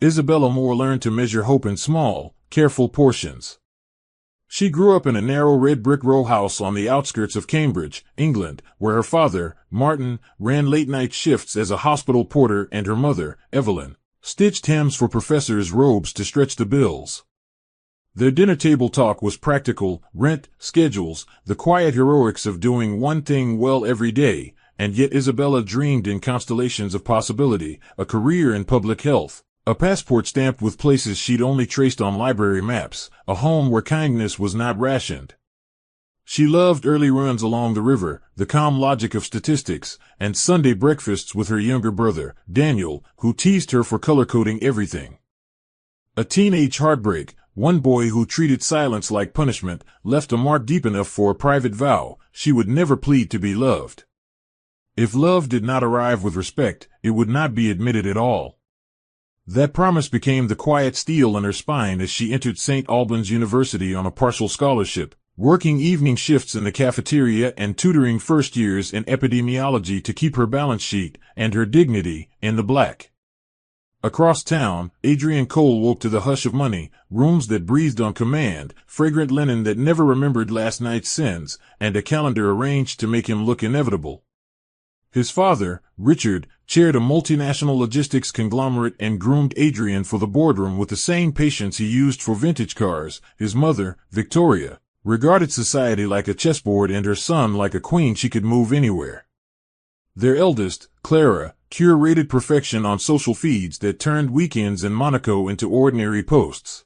Isabella Moore learned to measure hope in small, careful portions. She grew up in a narrow red brick row house on the outskirts of Cambridge, England, where her father, Martin, ran late-night shifts as a hospital porter and her mother, Evelyn, stitched hems for professors' robes to stretch the bills. Their dinner table talk was practical: rent, schedules, the quiet heroics of doing one thing well every day, and yet Isabella dreamed in constellations of possibility: a career in public health, a passport stamped with places she'd only traced on library maps, a home where kindness was not rationed. She loved early runs along the river, the calm logic of statistics, and Sunday breakfasts with her younger brother, Daniel, who teased her for color-coding everything. A teenage heartbreak, one boy who treated silence like punishment, left a mark deep enough for a private vow: she would never plead to be loved. If love did not arrive with respect, it would not be admitted at all. That promise became the quiet steel in her spine as she entered St. Albans University on a partial scholarship, working evening shifts in the cafeteria and tutoring first years in epidemiology to keep her balance sheet and her dignity in the black. Across town, Adrian Cole woke to the hush of money, rooms that breathed on command, fragrant linen that never remembered last night's sins, and a calendar arranged to make him look inevitable. His father, Richard, chaired a multinational logistics conglomerate and groomed Adrian for the boardroom with the same patience he used for vintage cars. His mother, Victoria, regarded society like a chessboard and her son like a queen she could move anywhere. Their eldest, Clara, curated perfection on social feeds that turned weekends in Monaco into ordinary posts.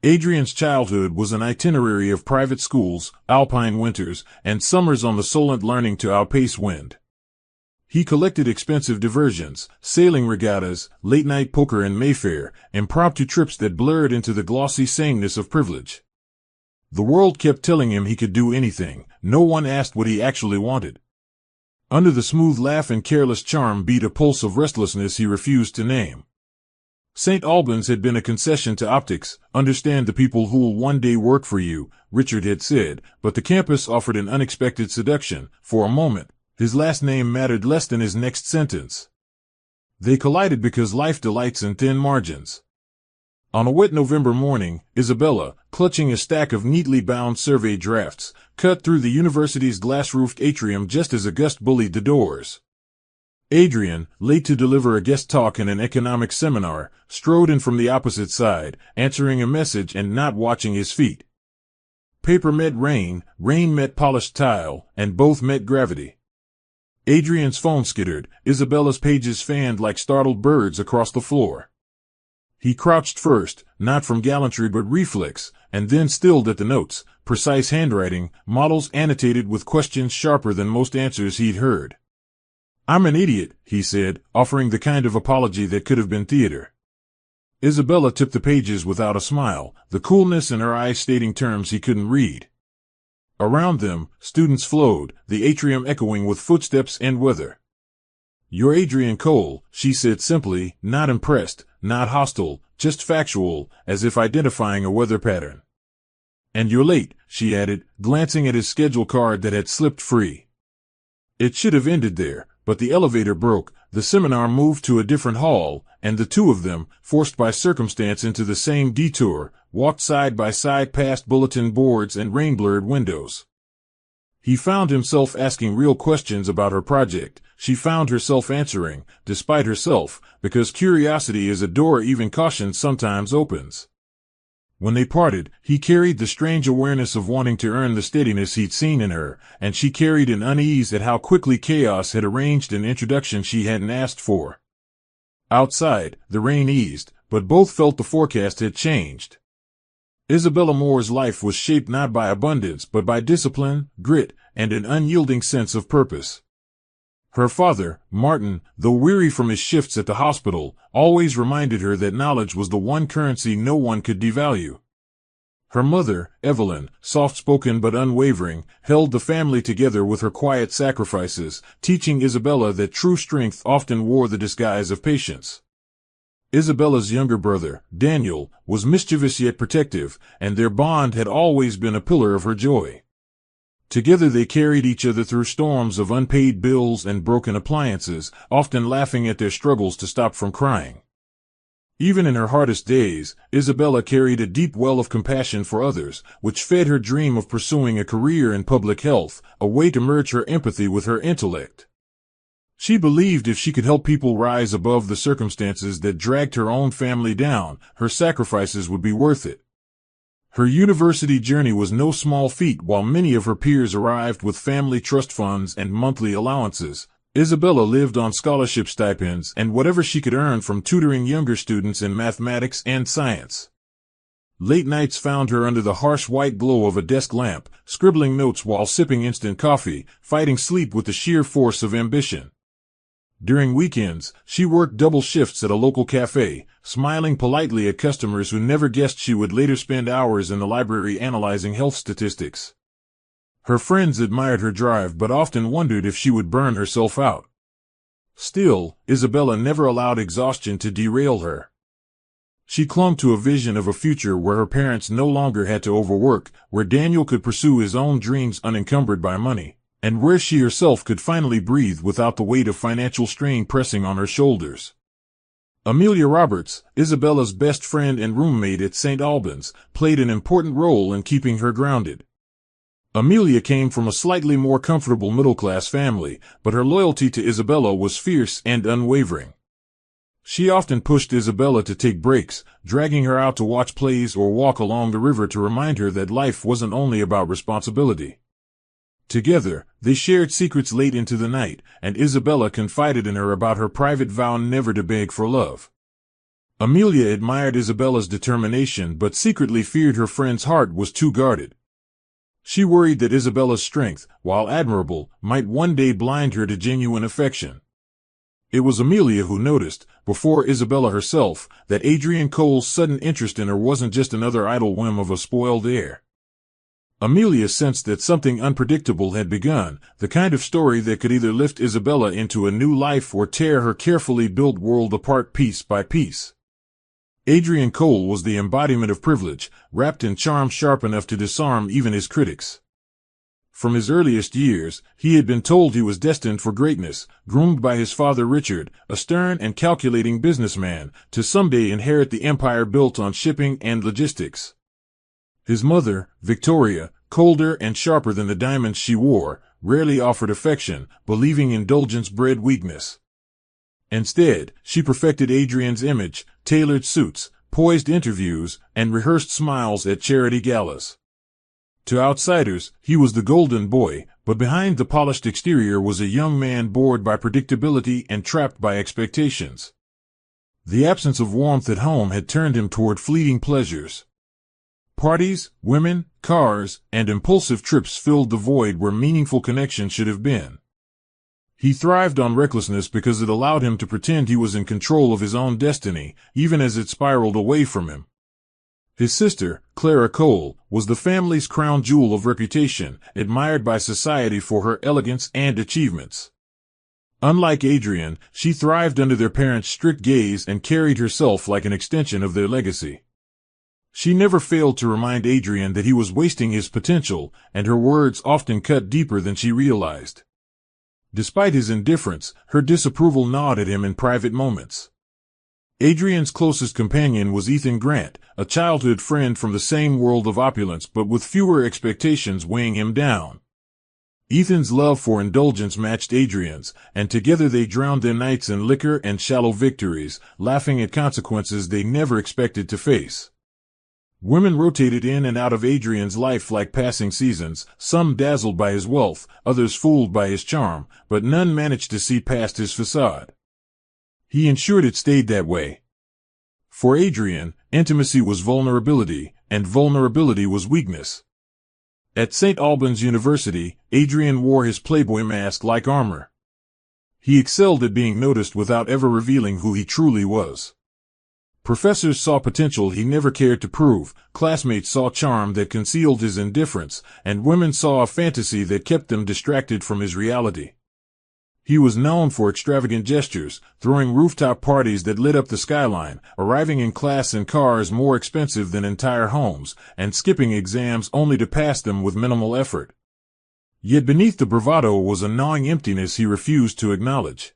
Adrian's childhood was an itinerary of private schools, alpine winters, and summers on the Solent learning to outpace wind. He collected expensive diversions: sailing regattas, late-night poker in Mayfair, impromptu trips that blurred into the glossy sameness of privilege. The world kept telling him he could do anything. No one asked what he actually wanted. Under the smooth laugh and careless charm beat a pulse of restlessness he refused to name. St. Albans had been a concession to optics. "Understand the people who'll one day work for you," Richard had said, but the campus offered an unexpected seduction. For a moment, his last name mattered less than his next sentence. They collided because life delights in thin margins. On a wet November morning, Isabella, clutching a stack of neatly bound survey drafts, cut through the university's glass-roofed atrium just as a gust bullied the doors. Adrian, late to deliver a guest talk in an economics seminar, strode in from the opposite side, answering a message and not watching his feet. Paper met rain, rain met polished tile, and both met gravity. Adrian's phone skittered, Isabella's pages fanned like startled birds across the floor. He crouched first, not from gallantry but reflex, and then stilled at the notes: precise handwriting, models annotated with questions sharper than most answers he'd heard. "I'm an idiot," he said, offering the kind of apology that could have been theater. Isabella tipped the pages without a smile, the coolness in her eyes stating terms he couldn't read. Around them, students flowed, the atrium echoing with footsteps and weather. "You're Adrian Cole," she said simply, not impressed, not hostile, just factual, as if identifying a weather pattern. "And you're late," she added, glancing at his schedule card that had slipped free. It should have ended there, but the elevator broke, the seminar moved to a different hall, and the two of them, forced by circumstance into the same detour, walked side by side past bulletin boards and rain-blurred windows. He found himself asking real questions about her project. She found herself answering, despite herself, because curiosity is a door even caution sometimes opens. When they parted, he carried the strange awareness of wanting to earn the steadiness he'd seen in her, and she carried an unease at how quickly chaos had arranged an introduction she hadn't asked for. Outside, the rain eased, but both felt the forecast had changed. Isabella Moore's life was shaped not by abundance but by discipline, grit, and an unyielding sense of purpose. Her father, Martin, though weary from his shifts at the hospital, always reminded her that knowledge was the one currency no one could devalue. Her mother, Evelyn, soft-spoken but unwavering, held the family together with her quiet sacrifices, teaching Isabella that true strength often wore the disguise of patience. Isabella's younger brother, Daniel, was mischievous yet protective, and their bond had always been a pillar of her joy. Together they carried each other through storms of unpaid bills and broken appliances, often laughing at their struggles to stop from crying. Even in her hardest days, Isabella carried a deep well of compassion for others, which fed her dream of pursuing a career in public health, a way to merge her empathy with her intellect. She believed if she could help people rise above the circumstances that dragged her own family down, her sacrifices would be worth it. Her university journey was no small feat. While many of her peers arrived with family trust funds and monthly allowances, Isabella lived on scholarship stipends and whatever she could earn from tutoring younger students in mathematics and science. Late nights found her under the harsh white glow of a desk lamp, scribbling notes while sipping instant coffee, fighting sleep with the sheer force of ambition. During weekends, she worked double shifts at a local cafe, smiling politely at customers who never guessed she would later spend hours in the library analyzing health statistics. Her friends admired her drive but often wondered if she would burn herself out. Still, Isabella never allowed exhaustion to derail her. She clung to a vision of a future where her parents no longer had to overwork, where Daniel could pursue his own dreams unencumbered by money, and where she herself could finally breathe without the weight of financial strain pressing on her shoulders. Amelia Roberts, Isabella's best friend and roommate at St. Albans, played an important role in keeping her grounded. Amelia came from a slightly more comfortable middle-class family, but her loyalty to Isabella was fierce and unwavering. She often pushed Isabella to take breaks, dragging her out to watch plays or walk along the river to remind her that life wasn't only about responsibility. Together, they shared secrets late into the night, and Isabella confided in her about her private vow never to beg for love. Amelia admired Isabella's determination but secretly feared her friend's heart was too guarded. She worried that Isabella's strength, while admirable, might one day blind her to genuine affection. It was Amelia who noticed, before Isabella herself, that Adrian Cole's sudden interest in her wasn't just another idle whim of a spoiled heir. Amelia sensed that something unpredictable had begun, the kind of story that could either lift Isabella into a new life or tear her carefully built world apart piece by piece. Adrian Cole was the embodiment of privilege, wrapped in charm sharp enough to disarm even his critics. From his earliest years, he had been told he was destined for greatness, groomed by his father Richard, a stern and calculating businessman, to someday inherit the empire built on shipping and logistics. His mother, Victoria, colder and sharper than the diamonds she wore, rarely offered affection, believing indulgence bred weakness. Instead, she perfected Adrian's image, tailored suits, poised interviews, and rehearsed smiles at charity galas. To outsiders, he was the golden boy, but behind the polished exterior was a young man bored by predictability and trapped by expectations. The absence of warmth at home had turned him toward fleeting pleasures. Parties, women, cars, and impulsive trips filled the void where meaningful connection should have been. He thrived on recklessness because it allowed him to pretend he was in control of his own destiny, even as it spiraled away from him. His sister, Clara Cole, was the family's crown jewel of reputation, admired by society for her elegance and achievements. Unlike Adrian, she thrived under their parents' strict gaze and carried herself like an extension of their legacy. She never failed to remind Adrian that he was wasting his potential, and her words often cut deeper than she realized. Despite his indifference, her disapproval gnawed at him in private moments. Adrian's closest companion was Ethan Grant, a childhood friend from the same world of opulence but with fewer expectations weighing him down. Ethan's love for indulgence matched Adrian's, and together they drowned their nights in liquor and shallow victories, laughing at consequences they never expected to face. Women rotated in and out of Adrian's life like passing seasons, some dazzled by his wealth, others fooled by his charm, but none managed to see past his facade. He ensured it stayed that way. For Adrian, intimacy was vulnerability, and vulnerability was weakness. At St. Albans University, Adrian wore his Playboy mask like armor. He excelled at being noticed without ever revealing who he truly was. Professors saw potential he never cared to prove, classmates saw charm that concealed his indifference, and women saw a fantasy that kept them distracted from his reality. He was known for extravagant gestures, throwing rooftop parties that lit up the skyline, arriving in class in cars more expensive than entire homes, and skipping exams only to pass them with minimal effort. Yet beneath the bravado was a gnawing emptiness he refused to acknowledge.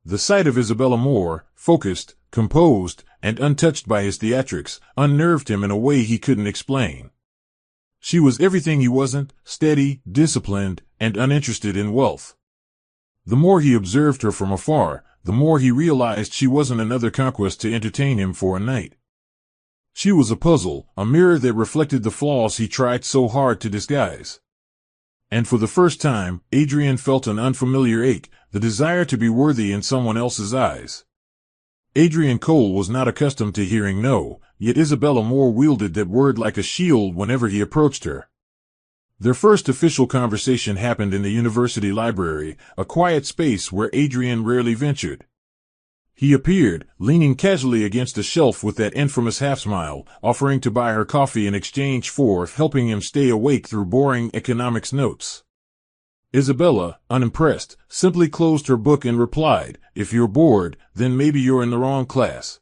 The sight of Isabella Moore, focused, composed, and untouched by his theatrics, unnerved him in a way he couldn't explain. She was everything he wasn't: steady, disciplined, and uninterested in wealth. The more he observed her from afar, the more he realized she wasn't another conquest to entertain him for a night. She was a puzzle, a mirror that reflected the flaws he tried so hard to disguise. And for the first time, Adrian felt an unfamiliar ache, the desire to be worthy in someone else's eyes. Adrian Cole was not accustomed to hearing no, yet Isabella Moore wielded that word like a shield whenever he approached her. Their first official conversation happened in the university library, a quiet space where Adrian rarely ventured. He appeared, leaning casually against a shelf with that infamous half-smile, offering to buy her coffee in exchange for helping him stay awake through boring economics notes. Isabella, unimpressed, simply closed her book and replied, "If you're bored, then maybe you're in the wrong class."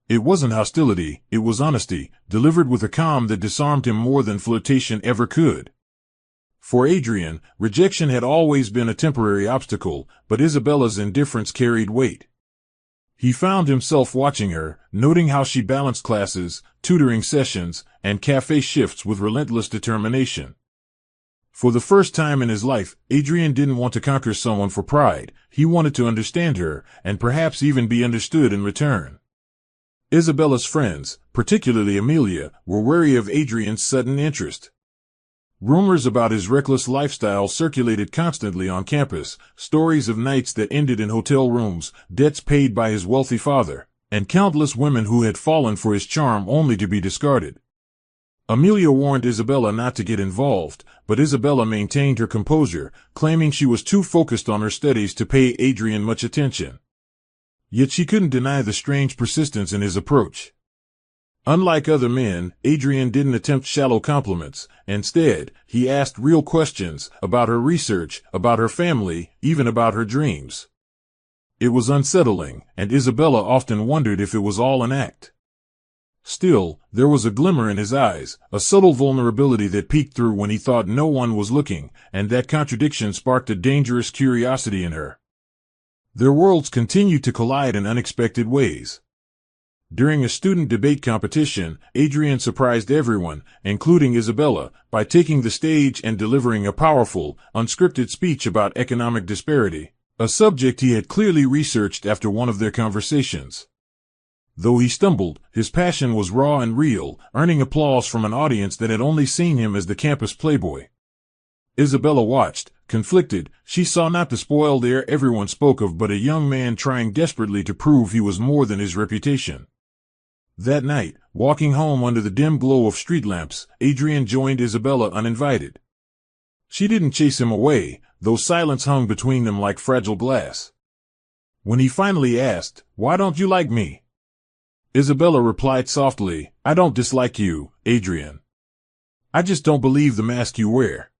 It wasn't hostility, it was honesty, delivered with a calm that disarmed him more than flirtation ever could. For Adrian, rejection had always been a temporary obstacle, but Isabella's indifference carried weight. He found himself watching her, noting how she balanced classes, tutoring sessions, and cafe shifts with relentless determination. For the first time in his life, Adrian didn't want to conquer someone for pride. He wanted to understand her, and perhaps even be understood in return. Isabella's friends, particularly Amelia, were wary of Adrian's sudden interest. Rumors about his reckless lifestyle circulated constantly on campus, stories of nights that ended in hotel rooms, debts paid by his wealthy father, and countless women who had fallen for his charm only to be discarded. Amelia warned Isabella not to get involved, but Isabella maintained her composure, claiming she was too focused on her studies to pay Adrian much attention. Yet she couldn't deny the strange persistence in his approach. Unlike other men, Adrian didn't attempt shallow compliments. Instead, he asked real questions about her research, about her family, even about her dreams. It was unsettling, and Isabella often wondered if it was all an act. Still, there was a glimmer in his eyes, a subtle vulnerability that peeked through when he thought no one was looking, and that contradiction sparked a dangerous curiosity in her. Their worlds continued to collide in unexpected ways. During a student debate competition, Adrian surprised everyone, including Isabella, by taking the stage and delivering a powerful, unscripted speech about economic disparity, a subject he had clearly researched after one of their conversations. Though he stumbled, his passion was raw and real, earning applause from an audience that had only seen him as the campus playboy. Isabella watched, conflicted. She saw not the spoiled heir everyone spoke of, but a young man trying desperately to prove he was more than his reputation. That night, walking home under the dim glow of street lamps, Adrian joined Isabella uninvited. She didn't chase him away, though silence hung between them like fragile glass. When he finally asked, "Why don't you like me?" Isabella replied softly, "I don't dislike you, Adrian. I just don't believe the mask you wear."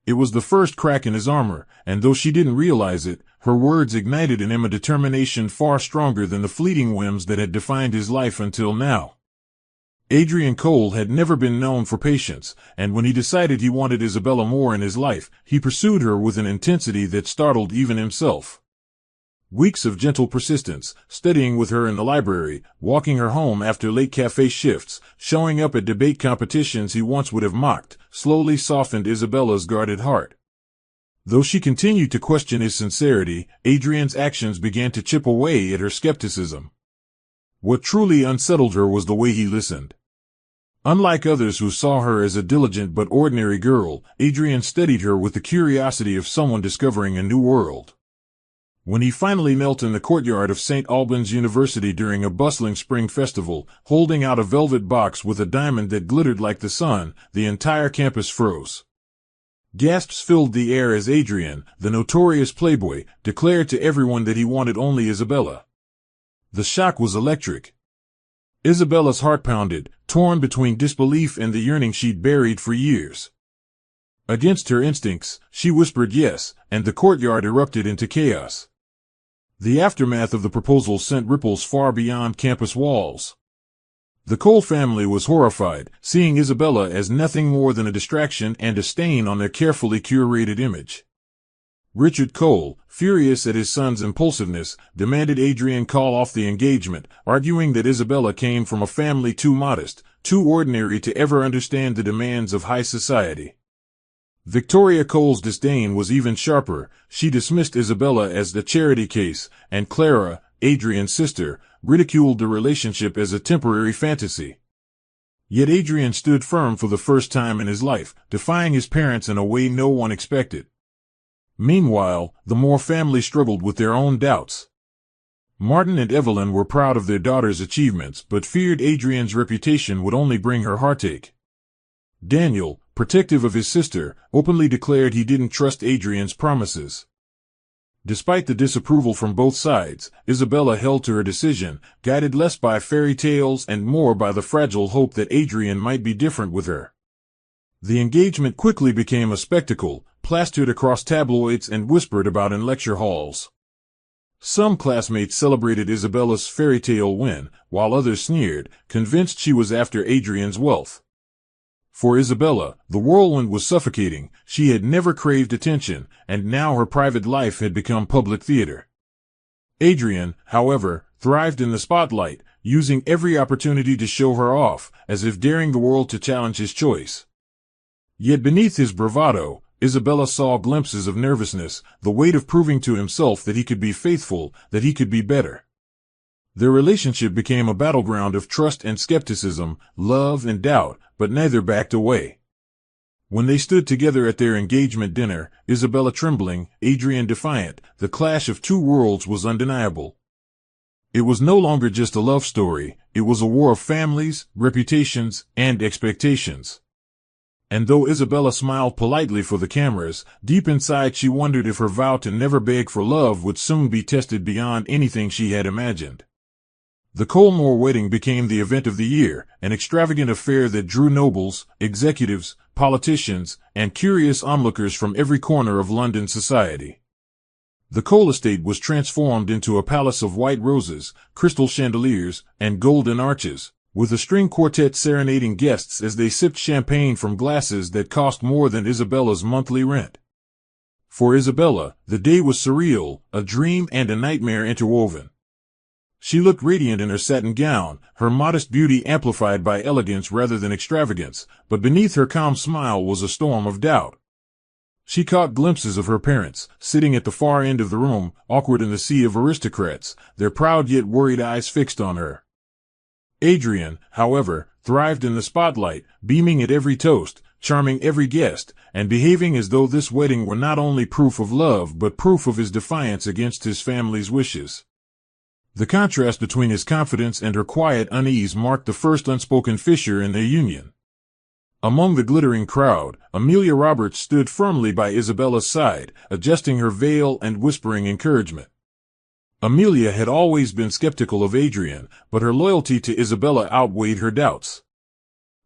It was the first crack in his armor, and though she didn't realize it, her words ignited in him a determination far stronger than the fleeting whims that had defined his life until now. Adrian Cole had never been known for patience, and when he decided he wanted Isabella Moore in his life, he pursued her with an intensity that startled even himself. Weeks of gentle persistence, studying with her in the library, walking her home after late cafe shifts, showing up at debate competitions he once would have mocked, slowly softened Isabella's guarded heart. Though she continued to question his sincerity, Adrian's actions began to chip away at her skepticism. What truly unsettled her was the way he listened. Unlike others who saw her as a diligent but ordinary girl, Adrian studied her with the curiosity of someone discovering a new world. When he finally knelt in the courtyard of St. Albans University during a bustling spring festival, holding out a velvet box with a diamond that glittered like the sun, the entire campus froze. Gasps filled the air as Adrian, the notorious playboy, declared to everyone that he wanted only Isabella. The shock was electric. Isabella's heart pounded, torn between disbelief and the yearning she'd buried for years. Against her instincts, she whispered yes, and the courtyard erupted into chaos. The aftermath of the proposal sent ripples far beyond campus walls. The Cole family was horrified, seeing Isabella as nothing more than a distraction and a stain on their carefully curated image. Richard Cole, furious at his son's impulsiveness, demanded Adrian call off the engagement, arguing that Isabella came from a family too modest, too ordinary to ever understand the demands of high society. Victoria Cole's disdain was even sharper. She dismissed Isabella as the charity case, and Clara, Adrian's sister, ridiculed the relationship as a temporary fantasy. Yet Adrian stood firm for the first time in his life, defying his parents in a way no one expected. Meanwhile, the Moore family struggled with their own doubts. Martin and Evelyn were proud of their daughter's achievements, but feared Adrian's reputation would only bring her heartache. Daniel, protective of his sister, openly declared he didn't trust Adrian's promises. Despite the disapproval from both sides, Isabella held to her decision, guided less by fairy tales and more by the fragile hope that Adrian might be different with her. The engagement quickly became a spectacle, plastered across tabloids and whispered about in lecture halls. Some classmates celebrated Isabella's fairy tale win, while others sneered, convinced she was after Adrian's wealth. For Isabella, the whirlwind was suffocating. She had never craved attention, and now her private life had become public theater. Adrian, however, thrived in the spotlight, using every opportunity to show her off, as if daring the world to challenge his choice. Yet beneath his bravado, Isabella saw glimpses of nervousness, the weight of proving to himself that he could be faithful, that he could be better. Their relationship became a battleground of trust and skepticism, love and doubt, but neither backed away. When they stood together at their engagement dinner, Isabella trembling, Adrian defiant, the clash of two worlds was undeniable. It was no longer just a love story, it was a war of families, reputations, and expectations. And though Isabella smiled politely for the cameras, deep inside she wondered if her vow to never beg for love would soon be tested beyond anything she had imagined. The Cole-Moore wedding became the event of the year, an extravagant affair that drew nobles, executives, politicians, and curious onlookers from every corner of London society. The Cole estate was transformed into a palace of white roses, crystal chandeliers, and golden arches, with a string quartet serenading guests as they sipped champagne from glasses that cost more than Isabella's monthly rent. For Isabella, the day was surreal, a dream and a nightmare interwoven. She looked radiant in her satin gown, her modest beauty amplified by elegance rather than extravagance, but beneath her calm smile was a storm of doubt. She caught glimpses of her parents, sitting at the far end of the room, awkward in the sea of aristocrats, their proud yet worried eyes fixed on her. Adrian, however, thrived in the spotlight, beaming at every toast, charming every guest, and behaving as though this wedding were not only proof of love but proof of his defiance against his family's wishes. The contrast between his confidence and her quiet unease marked the first unspoken fissure in their union. Among the glittering crowd, Amelia Roberts stood firmly by Isabella's side, adjusting her veil and whispering encouragement. Amelia had always been skeptical of Adrian, but her loyalty to Isabella outweighed her doubts.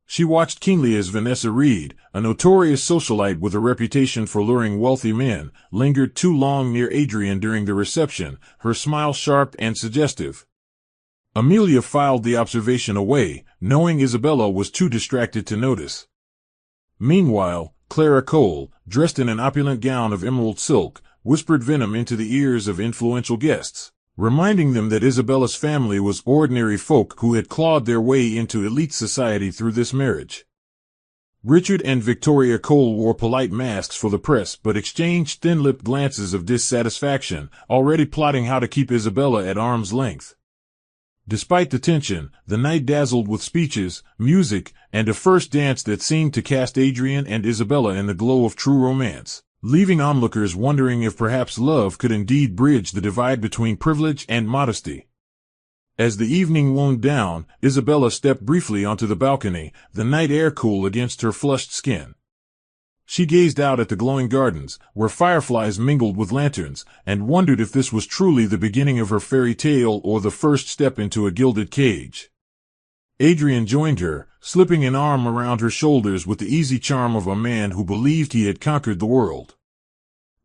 She watched keenly as Vanessa Reed, a notorious socialite with a reputation for luring wealthy men, lingered too long near Adrian during the reception, her smile sharp and suggestive. Amelia filed the observation away, knowing Isabella was too distracted to notice. Meanwhile, Clara Cole, dressed in an opulent gown of emerald silk, whispered venom into the ears of influential guests, reminding them that Isabella's family was ordinary folk who had clawed their way into elite society through this marriage. Richard and Victoria Cole wore polite masks for the press but exchanged thin-lipped glances of dissatisfaction, already plotting how to keep Isabella at arm's length. Despite the tension, the night dazzled with speeches, music, and a first dance that seemed to cast Adrian and Isabella in the glow of true romance, leaving onlookers wondering if perhaps love could indeed bridge the divide between privilege and modesty. As the evening wound down, Isabella stepped briefly onto the balcony, the night air cool against her flushed skin. She gazed out at the glowing gardens, where fireflies mingled with lanterns, and wondered if this was truly the beginning of her fairy tale or the first step into a gilded cage. Adrian joined her, slipping an arm around her shoulders with the easy charm of a man who believed he had conquered the world.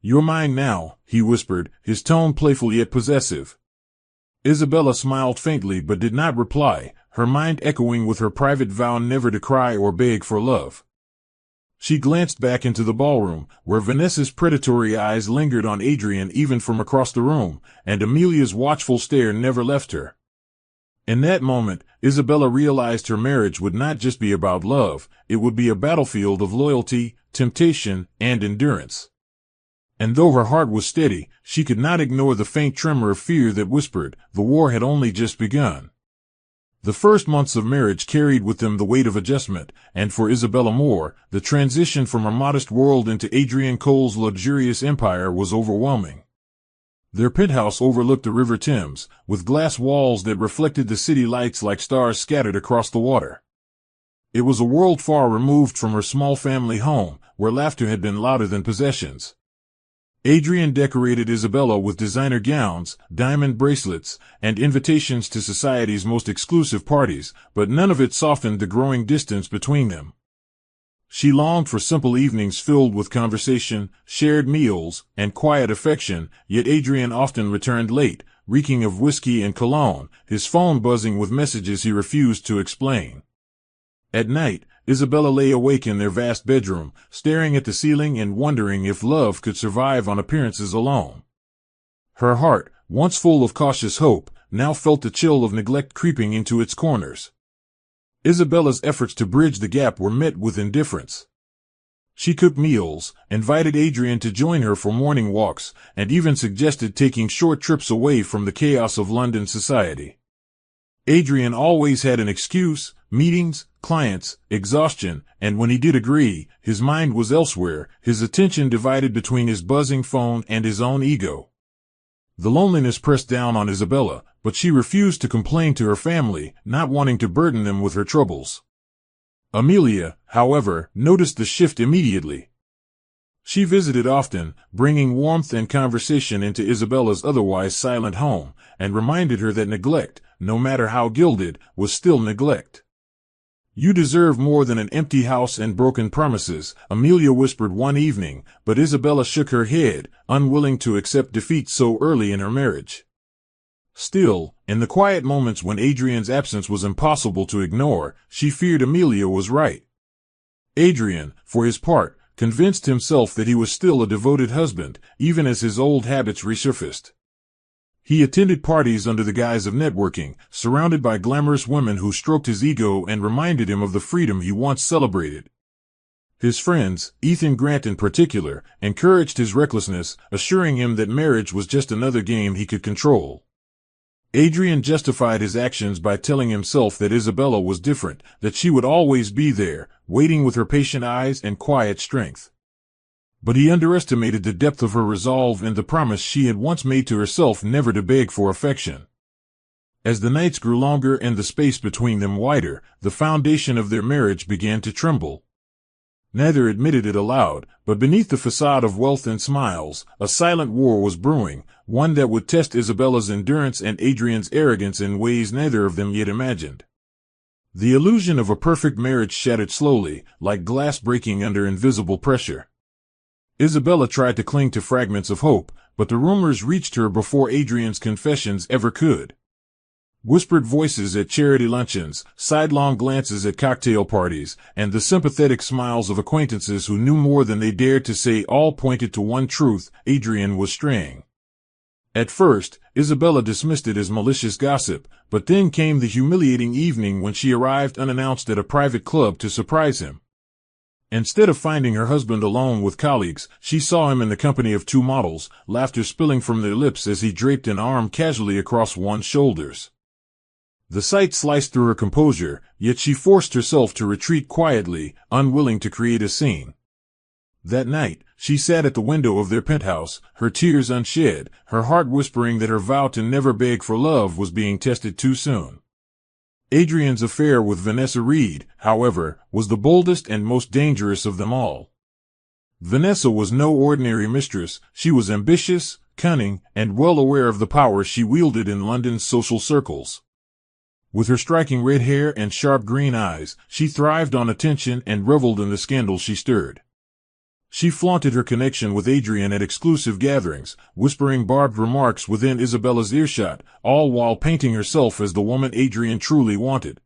"You're mine now," he whispered, his tone playful yet possessive. Isabella smiled faintly but did not reply, her mind echoing with her private vow never to cry or beg for love. She glanced back into the ballroom, where Vanessa's predatory eyes lingered on Adrian even from across the room, and Amelia's watchful stare never left her. In that moment, Isabella realized her marriage would not just be about love, it would be a battlefield of loyalty, temptation, and endurance. And though her heart was steady, she could not ignore the faint tremor of fear that whispered, the war had only just begun. The first months of marriage carried with them the weight of adjustment, and for Isabella Moore, the transition from her modest world into Adrian Cole's luxurious empire was overwhelming. Their penthouse overlooked the River Thames, with glass walls that reflected the city lights like stars scattered across the water. It was a world far removed from her small family home, where laughter had been louder than possessions. Adrian decorated Isabella with designer gowns, diamond bracelets, and invitations to society's most exclusive parties, but none of it softened the growing distance between them. She longed for simple evenings filled with conversation, shared meals, and quiet affection, yet Adrian often returned late, reeking of whiskey and cologne, his phone buzzing with messages he refused to explain. At night, Isabella lay awake in their vast bedroom, staring at the ceiling and wondering if love could survive on appearances alone. Her heart, once full of cautious hope, now felt the chill of neglect creeping into its corners. Isabella's efforts to bridge the gap were met with indifference. She cooked meals, invited Adrian to join her for morning walks, and even suggested taking short trips away from the chaos of London society. Adrian always had an excuse: meetings, clients, exhaustion, and when he did agree, his mind was elsewhere, his attention divided between his buzzing phone and his own ego. The loneliness pressed down on Isabella, but she refused to complain to her family, not wanting to burden them with her troubles. Amelia, however, noticed the shift immediately. She visited often, bringing warmth and conversation into Isabella's otherwise silent home, and reminded her that neglect, no matter how gilded, was still neglect. "You deserve more than an empty house and broken promises," Amelia whispered one evening, but Isabella shook her head, unwilling to accept defeat so early in her marriage. Still, in the quiet moments when Adrian's absence was impossible to ignore, she feared Amelia was right. Adrian, for his part, convinced himself that he was still a devoted husband, even as his old habits resurfaced. He attended parties under the guise of networking, surrounded by glamorous women who stroked his ego and reminded him of the freedom he once celebrated. His friends, Ethan Grant in particular, encouraged his recklessness, assuring him that marriage was just another game he could control. Adrian justified his actions by telling himself that Isabella was different, that she would always be there, waiting with her patient eyes and quiet strength. But he underestimated the depth of her resolve and the promise she had once made to herself never to beg for affection. As the nights grew longer and the space between them wider, the foundation of their marriage began to tremble. Neither admitted it aloud, but beneath the facade of wealth and smiles, a silent war was brewing, one that would test Isabella's endurance and Adrian's arrogance in ways neither of them yet imagined. The illusion of a perfect marriage shattered slowly, like glass breaking under invisible pressure. Isabella tried to cling to fragments of hope, but the rumors reached her before Adrian's confessions ever could. Whispered voices at charity luncheons, sidelong glances at cocktail parties, and the sympathetic smiles of acquaintances who knew more than they dared to say all pointed to one truth: Adrian was straying. At first, Isabella dismissed it as malicious gossip, but then came the humiliating evening when she arrived unannounced at a private club to surprise him. Instead of finding her husband alone with colleagues, she saw him in the company of two models, laughter spilling from their lips as he draped an arm casually across one's shoulders. The sight sliced through her composure, yet she forced herself to retreat quietly, unwilling to create a scene. That night, she sat at the window of their penthouse, her tears unshed, her heart whispering that her vow to never beg for love was being tested too soon. Adrian's affair with Vanessa Reed, however, was the boldest and most dangerous of them all. Vanessa was no ordinary mistress. She was ambitious, cunning, and well aware of the power she wielded in London's social circles. With her striking red hair and sharp green eyes, she thrived on attention and reveled in the scandal she stirred. She flaunted her connection with Adrian at exclusive gatherings, whispering barbed remarks within Isabella's earshot, all while painting herself as the woman Adrian truly wanted.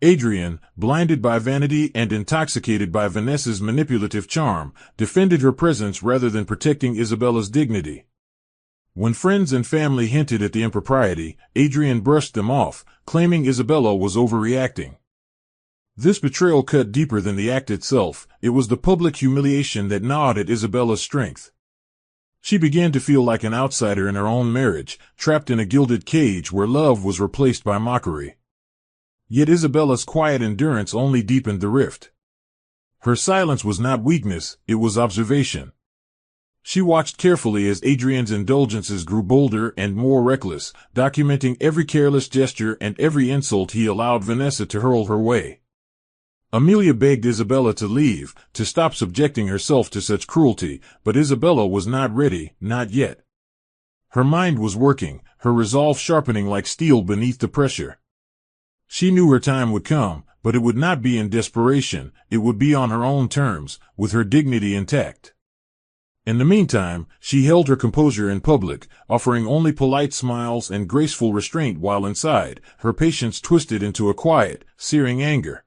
Adrian, blinded by vanity and intoxicated by Vanessa's manipulative charm, defended her presence rather than protecting Isabella's dignity. When friends and family hinted at the impropriety, Adrian brushed them off, claiming Isabella was overreacting. This betrayal cut deeper than the act itself. It was the public humiliation that gnawed at Isabella's strength. She began to feel like an outsider in her own marriage, trapped in a gilded cage where love was replaced by mockery. Yet Isabella's quiet endurance only deepened the rift. Her silence was not weakness, it was observation. She watched carefully as Adrian's indulgences grew bolder and more reckless, documenting every careless gesture and every insult he allowed Vanessa to hurl her way. Amelia begged Isabella to leave, to stop subjecting herself to such cruelty, but Isabella was not ready, not yet. Her mind was working, her resolve sharpening like steel beneath the pressure. She knew her time would come, but it would not be in desperation, it would be on her own terms, with her dignity intact. In the meantime, she held her composure in public, offering only polite smiles and graceful restraint while inside, her patience twisted into a quiet, searing anger.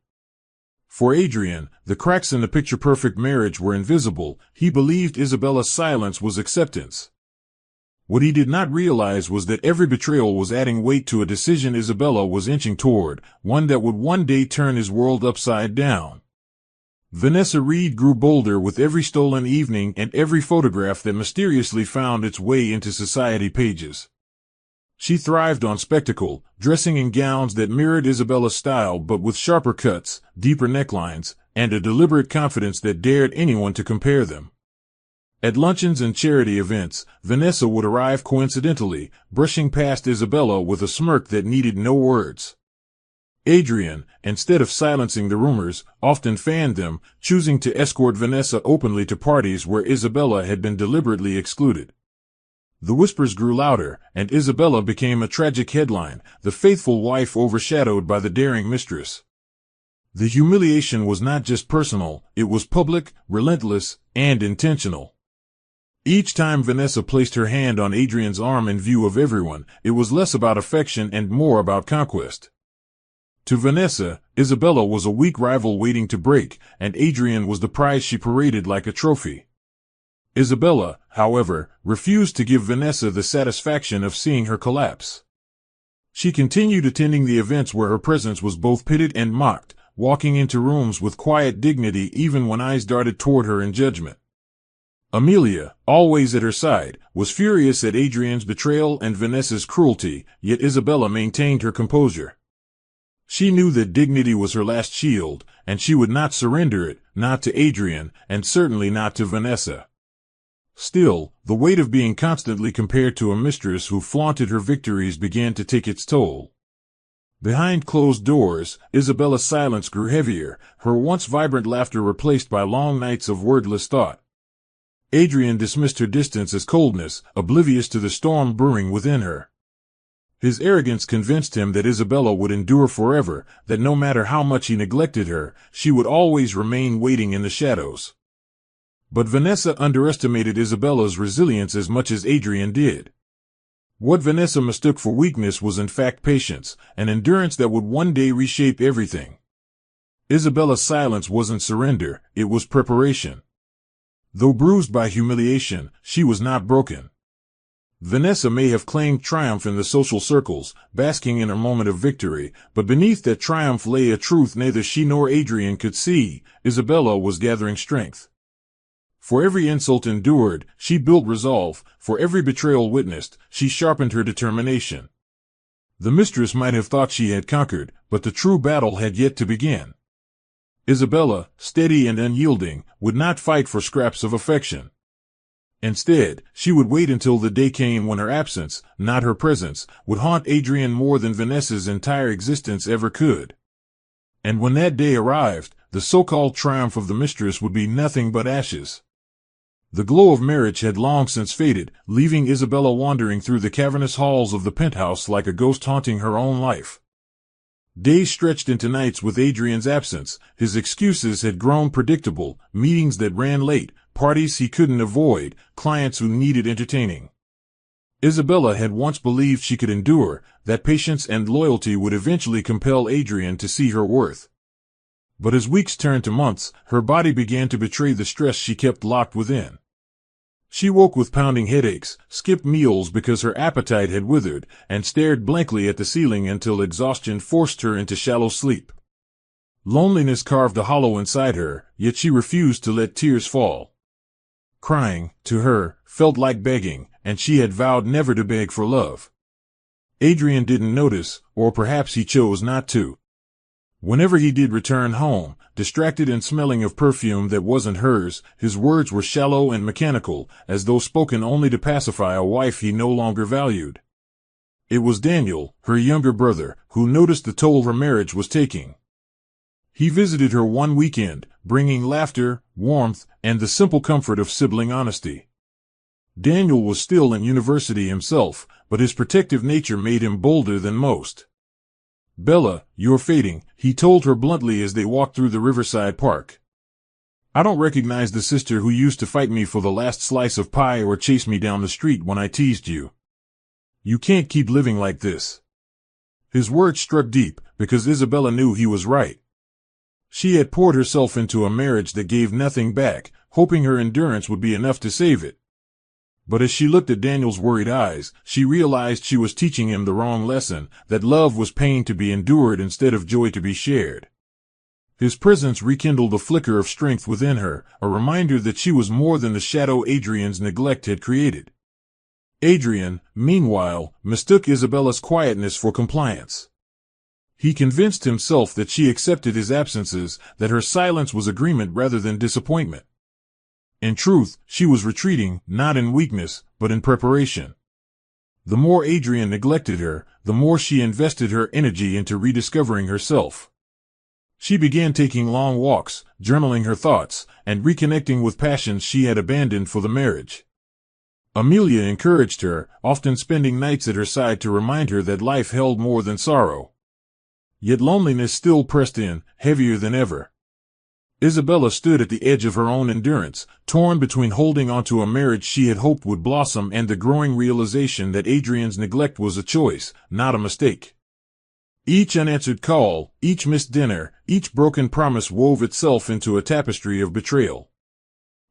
For Adrian, the cracks in the picture-perfect marriage were invisible. He believed Isabella's silence was acceptance. What he did not realize was that every betrayal was adding weight to a decision Isabella was inching toward, one that would one day turn his world upside down. Vanessa Reed grew bolder with every stolen evening and every photograph that mysteriously found its way into society pages. She thrived on spectacle, dressing in gowns that mirrored Isabella's style but with sharper cuts, deeper necklines, and a deliberate confidence that dared anyone to compare them. At luncheons and charity events, Vanessa would arrive coincidentally, brushing past Isabella with a smirk that needed no words. Adrian, instead of silencing the rumors, often fanned them, choosing to escort Vanessa openly to parties where Isabella had been deliberately excluded. The whispers grew louder, and Isabella became a tragic headline, the faithful wife overshadowed by the daring mistress. The humiliation was not just personal, it was public, relentless, and intentional. Each time Vanessa placed her hand on Adrian's arm in view of everyone, it was less about affection and more about conquest. To Vanessa, Isabella was a weak rival waiting to break, and Adrian was the prize she paraded like a trophy. Isabella, however, refused to give Vanessa the satisfaction of seeing her collapse. She continued attending the events where her presence was both pitied and mocked, walking into rooms with quiet dignity even when eyes darted toward her in judgment. Amelia, always at her side, was furious at Adrian's betrayal and Vanessa's cruelty, yet Isabella maintained her composure. She knew that dignity was her last shield, and she would not surrender it, not to Adrian, and certainly not to Vanessa. Still, the weight of being constantly compared to a mistress who flaunted her victories began to take its toll. Behind closed doors, Isabella's silence grew heavier, her once vibrant laughter replaced by long nights of wordless thought. Adrian dismissed her distance as coldness, oblivious to the storm brewing within her. His arrogance convinced him that Isabella would endure forever, that no matter how much he neglected her, she would always remain waiting in the shadows. But Vanessa underestimated Isabella's resilience as much as Adrian did. What Vanessa mistook for weakness was in fact patience, an endurance that would one day reshape everything. Isabella's silence wasn't surrender, it was preparation. Though bruised by humiliation, she was not broken. Vanessa may have claimed triumph in the social circles, basking in her moment of victory, but beneath that triumph lay a truth neither she nor Adrian could see. Isabella was gathering strength. For every insult endured, she built resolve. For every betrayal witnessed, she sharpened her determination. The mistress might have thought she had conquered, but the true battle had yet to begin. Isabella, steady and unyielding, would not fight for scraps of affection. Instead, she would wait until the day came when her absence, not her presence, would haunt Adrian more than Vanessa's entire existence ever could. And when that day arrived, the so-called triumph of the mistress would be nothing but ashes. The glow of marriage had long since faded, leaving Isabella wandering through the cavernous halls of the penthouse like a ghost haunting her own life. Days stretched into nights with Adrian's absence. His excuses had grown predictable, meetings that ran late, parties he couldn't avoid, clients who needed entertaining. Isabella had once believed she could endure, that patience and loyalty would eventually compel Adrian to see her worth. But as weeks turned to months, her body began to betray the stress she kept locked within. She woke with pounding headaches, skipped meals because her appetite had withered, and stared blankly at the ceiling until exhaustion forced her into shallow sleep. Loneliness carved a hollow inside her, yet she refused to let tears fall. Crying, to her, felt like begging, and she had vowed never to beg for love. Adrian didn't notice, or perhaps he chose not to. Whenever he did return home, distracted and smelling of perfume that wasn't hers, his words were shallow and mechanical, as though spoken only to pacify a wife he no longer valued. It was Daniel, her younger brother, who noticed the toll her marriage was taking. He visited her one weekend, bringing laughter, warmth, and the simple comfort of sibling honesty. Daniel was still in university himself, but his protective nature made him bolder than most. "Bella, you're fading," he told her bluntly as they walked through the riverside park. "I don't recognize the sister who used to fight me for the last slice of pie or chase me down the street when I teased you. You can't keep living like this." His words struck deep, because Isabella knew he was right. She had poured herself into a marriage that gave nothing back, hoping her endurance would be enough to save it. But as she looked at Daniel's worried eyes, she realized she was teaching him the wrong lesson, that love was pain to be endured instead of joy to be shared. His presence rekindled a flicker of strength within her, a reminder that she was more than the shadow Adrian's neglect had created. Adrian, meanwhile, mistook Isabella's quietness for compliance. He convinced himself that she accepted his absences, that her silence was agreement rather than disappointment. In truth, she was retreating, not in weakness, but in preparation. The more Adrian neglected her, the more she invested her energy into rediscovering herself. She began taking long walks, journaling her thoughts, and reconnecting with passions she had abandoned for the marriage. Amelia encouraged her, often spending nights at her side to remind her that life held more than sorrow. Yet loneliness still pressed in, heavier than ever. Isabella stood at the edge of her own endurance, torn between holding onto a marriage she had hoped would blossom and the growing realization that Adrian's neglect was a choice, not a mistake. Each unanswered call, each missed dinner, each broken promise wove itself into a tapestry of betrayal.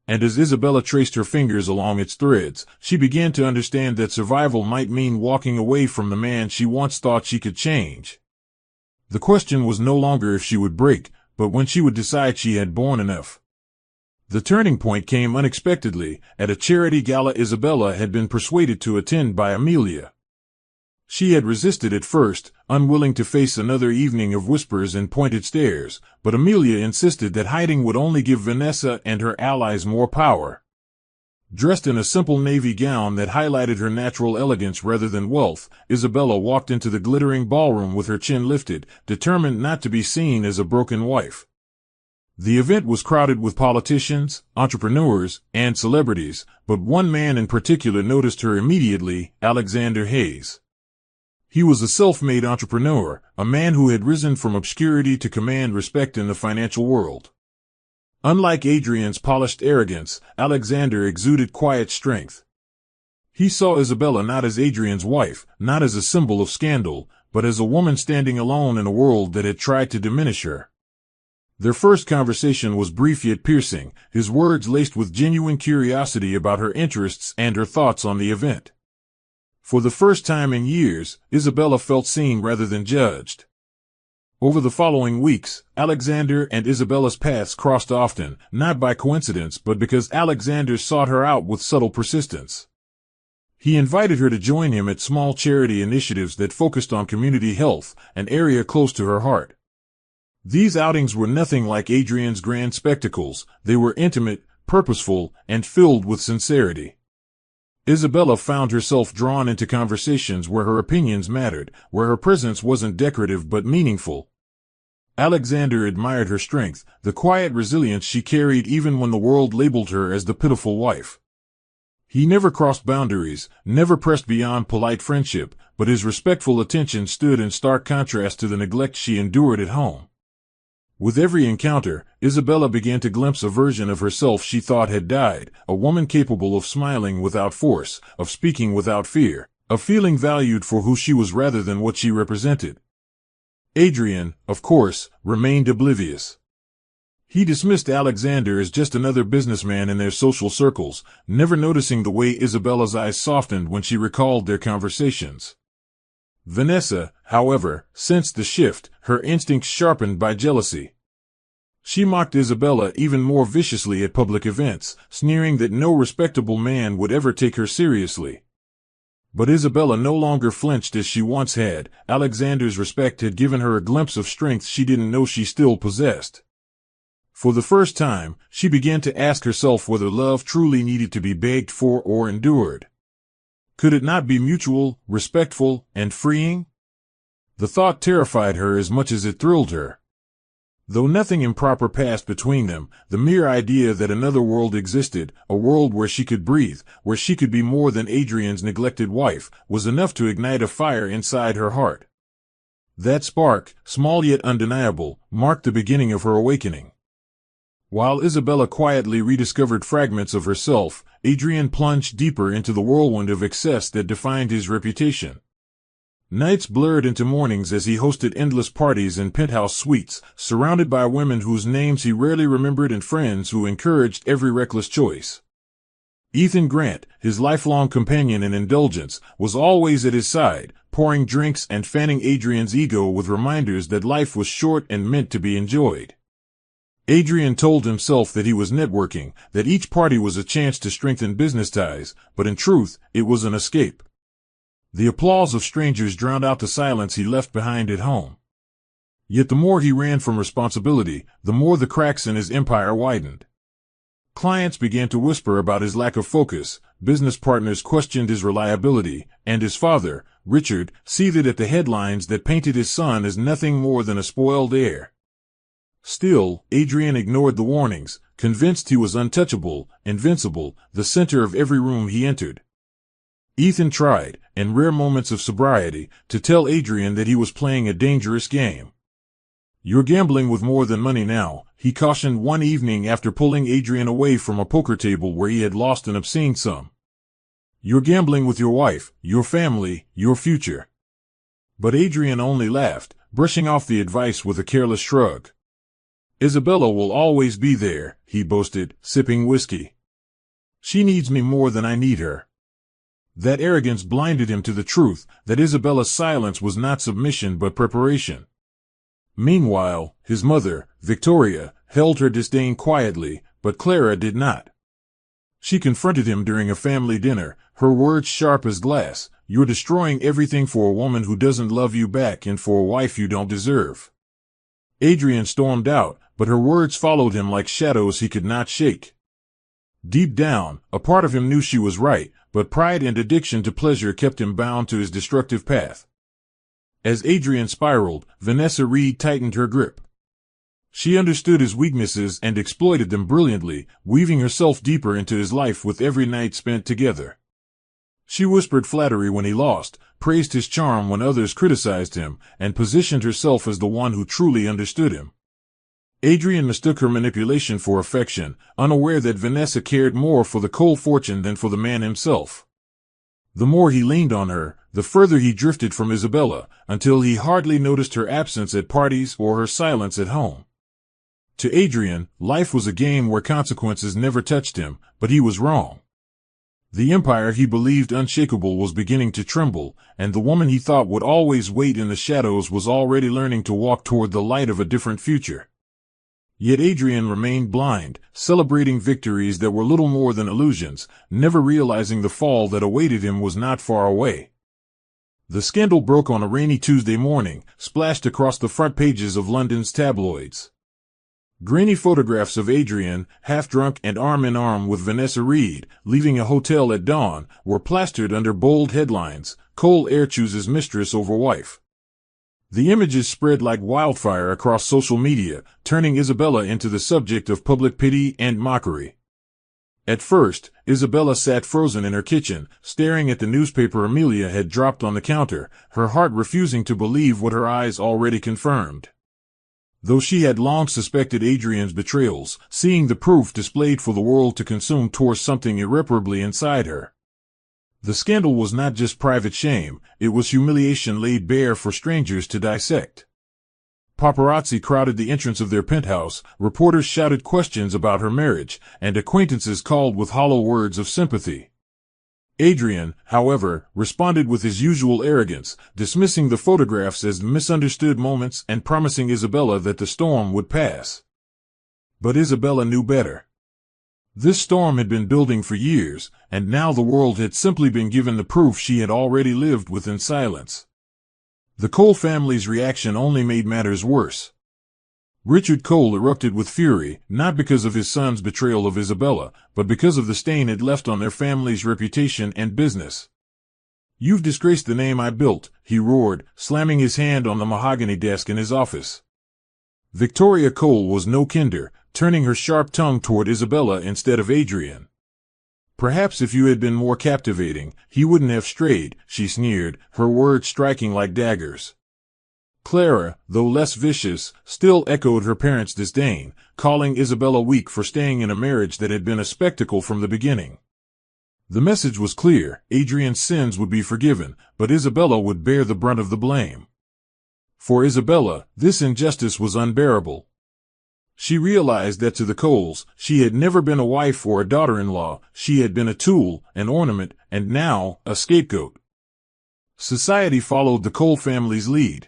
And as Isabella traced her fingers along its threads, she began to understand that survival might mean walking away from the man she once thought she could change. The question was no longer if she would break, but when she would decide she had borne enough. The turning point came unexpectedly, at a charity gala Isabella had been persuaded to attend by Amelia. She had resisted at first, unwilling to face another evening of whispers and pointed stares, but Amelia insisted that hiding would only give Vanessa and her allies more power. Dressed in a simple navy gown that highlighted her natural elegance rather than wealth, Isabella walked into the glittering ballroom with her chin lifted, determined not to be seen as a broken wife. The event was crowded with politicians, entrepreneurs, and celebrities, but one man in particular noticed her immediately, Alexander Hayes. He was a self-made entrepreneur, a man who had risen from obscurity to command respect in the financial world. Unlike Adrian's polished arrogance, Alexander exuded quiet strength. He saw Isabella not as Adrian's wife, not as a symbol of scandal, but as a woman standing alone in a world that had tried to diminish her. Their first conversation was brief yet piercing, his words laced with genuine curiosity about her interests and her thoughts on the event. For the first time in years, Isabella felt seen rather than judged. Over the following weeks, Alexander and Isabella's paths crossed often, not by coincidence but because Alexander sought her out with subtle persistence. He invited her to join him at small charity initiatives that focused on community health, an area close to her heart. These outings were nothing like Adrian's grand spectacles. They were intimate, purposeful, and filled with sincerity. Isabella found herself drawn into conversations where her opinions mattered, where her presence wasn't decorative but meaningful. Alexander admired her strength, the quiet resilience she carried even when the world labeled her as the pitiful wife. He never crossed boundaries, never pressed beyond polite friendship, but his respectful attention stood in stark contrast to the neglect she endured at home. With every encounter, Isabella began to glimpse a version of herself she thought had died, a woman capable of smiling without force, of speaking without fear, of feeling valued for who she was rather than what she represented. Adrian, of course, remained oblivious. He dismissed Alexander as just another businessman in their social circles, never noticing the way Isabella's eyes softened when she recalled their conversations. Vanessa, however, sensed the shift, her instincts sharpened by jealousy. She mocked Isabella even more viciously at public events, sneering that no respectable man would ever take her seriously. But Isabella no longer flinched as she once had. Alexander's respect had given her a glimpse of strength she didn't know she still possessed. For the first time, she began to ask herself whether love truly needed to be begged for or endured. Could it not be mutual, respectful, and freeing? The thought terrified her as much as it thrilled her. Though nothing improper passed between them, the mere idea that another world existed, a world where she could breathe, where she could be more than Adrian's neglected wife, was enough to ignite a fire inside her heart. That spark, small yet undeniable, marked the beginning of her awakening. While Isabella quietly rediscovered fragments of herself, Adrian plunged deeper into the whirlwind of excess that defined his reputation. Nights blurred into mornings as he hosted endless parties in penthouse suites, surrounded by women whose names he rarely remembered and friends who encouraged every reckless choice. Ethan Grant, his lifelong companion in indulgence, was always at his side, pouring drinks and fanning Adrian's ego with reminders that life was short and meant to be enjoyed. Adrian told himself that he was networking, that each party was a chance to strengthen business ties, but in truth, it was an escape. The applause of strangers drowned out the silence he left behind at home. Yet the more he ran from responsibility, the more the cracks in his empire widened. Clients began to whisper about his lack of focus, business partners questioned his reliability, and his father, Richard, seethed at the headlines that painted his son as nothing more than a spoiled heir. Still, Adrian ignored the warnings, convinced he was untouchable, invincible, the center of every room he entered. Ethan tried, in rare moments of sobriety, to tell Adrian that he was playing a dangerous game. "You're gambling with more than money now," he cautioned one evening after pulling Adrian away from a poker table where he had lost an obscene sum. "You're gambling with your wife, your family, your future." But Adrian only laughed, brushing off the advice with a careless shrug. "Isabella will always be there," he boasted, sipping whiskey. "She needs me more than I need her." That arrogance blinded him to the truth, that Isabella's silence was not submission but preparation. Meanwhile, his mother, Victoria, held her disdain quietly, but Clara did not. She confronted him during a family dinner, her words sharp as glass. "You're destroying everything for a woman who doesn't love you back and for a wife you don't deserve." Adrian stormed out, but her words followed him like shadows he could not shake. Deep down, a part of him knew she was right, but pride and addiction to pleasure kept him bound to his destructive path. As Adrian spiraled, Vanessa Reed tightened her grip. She understood his weaknesses and exploited them brilliantly, weaving herself deeper into his life with every night spent together. She whispered flattery when he lost, praised his charm when others criticized him, and positioned herself as the one who truly understood him. Adrian mistook her manipulation for affection, unaware that Vanessa cared more for the cold fortune than for the man himself. The more he leaned on her, the further he drifted from Isabella, until he hardly noticed her absence at parties or her silence at home. To Adrian, life was a game where consequences never touched him, but he was wrong. The empire he believed unshakable was beginning to tremble, and the woman he thought would always wait in the shadows was already learning to walk toward the light of a different future. Yet Adrian remained blind, celebrating victories that were little more than illusions, never realizing the fall that awaited him was not far away. The scandal broke on a rainy Tuesday morning, splashed across the front pages of London's tabloids. Grainy photographs of Adrian, half-drunk and arm-in-arm with Vanessa Reed, leaving a hotel at dawn, were plastered under bold headlines: "Cole Air chooses mistress over wife." The images spread like wildfire across social media, turning Isabella into the subject of public pity and mockery. At first, Isabella sat frozen in her kitchen, staring at the newspaper Amelia had dropped on the counter, her heart refusing to believe what her eyes already confirmed. Though she had long suspected Adrian's betrayals, seeing the proof displayed for the world to consume tore something irreparably inside her. The scandal was not just private shame, it was humiliation laid bare for strangers to dissect. Paparazzi crowded the entrance of their penthouse, reporters shouted questions about her marriage, and acquaintances called with hollow words of sympathy. Adrian, however, responded with his usual arrogance, dismissing the photographs as misunderstood moments and promising Isabella that the storm would pass. But Isabella knew better. This storm had been building for years, and now the world had simply been given the proof she had already lived with in silence. The Cole family's reaction only made matters worse. Richard Cole erupted with fury, not because of his son's betrayal of Isabella, but because of the stain it left on their family's reputation and business. "You've disgraced the name I built," he roared, slamming his hand on the mahogany desk in his office. Victoria Cole was no kinder, turning her sharp tongue toward Isabella instead of Adrian. "Perhaps if you had been more captivating, he wouldn't have strayed," she sneered, her words striking like daggers. Clara, though less vicious, still echoed her parents' disdain, calling Isabella weak for staying in a marriage that had been a spectacle from the beginning. The message was clear: Adrian's sins would be forgiven, but Isabella would bear the brunt of the blame. For Isabella, this injustice was unbearable. She realized that to the Coles, she had never been a wife or a daughter-in-law, she had been a tool, an ornament, and now, a scapegoat. Society followed the Cole family's lead.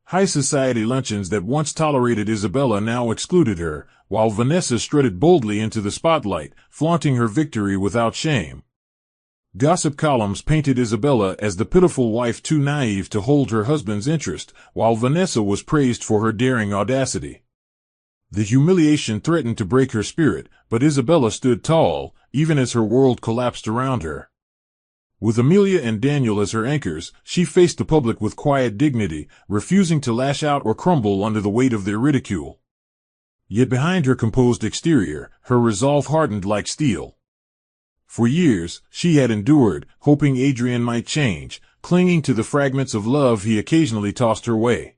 High society luncheons that once tolerated Isabella now excluded her, while Vanessa strutted boldly into the spotlight, flaunting her victory without shame. Gossip columns painted Isabella as the pitiful wife too naive to hold her husband's interest, while Vanessa was praised for her daring audacity. The humiliation threatened to break her spirit, but Isabella stood tall, even as her world collapsed around her. With Amelia and Daniel as her anchors, she faced the public with quiet dignity, refusing to lash out or crumble under the weight of their ridicule. Yet behind her composed exterior, her resolve hardened like steel. For years, she had endured, hoping Adrian might change, clinging to the fragments of love he occasionally tossed her way.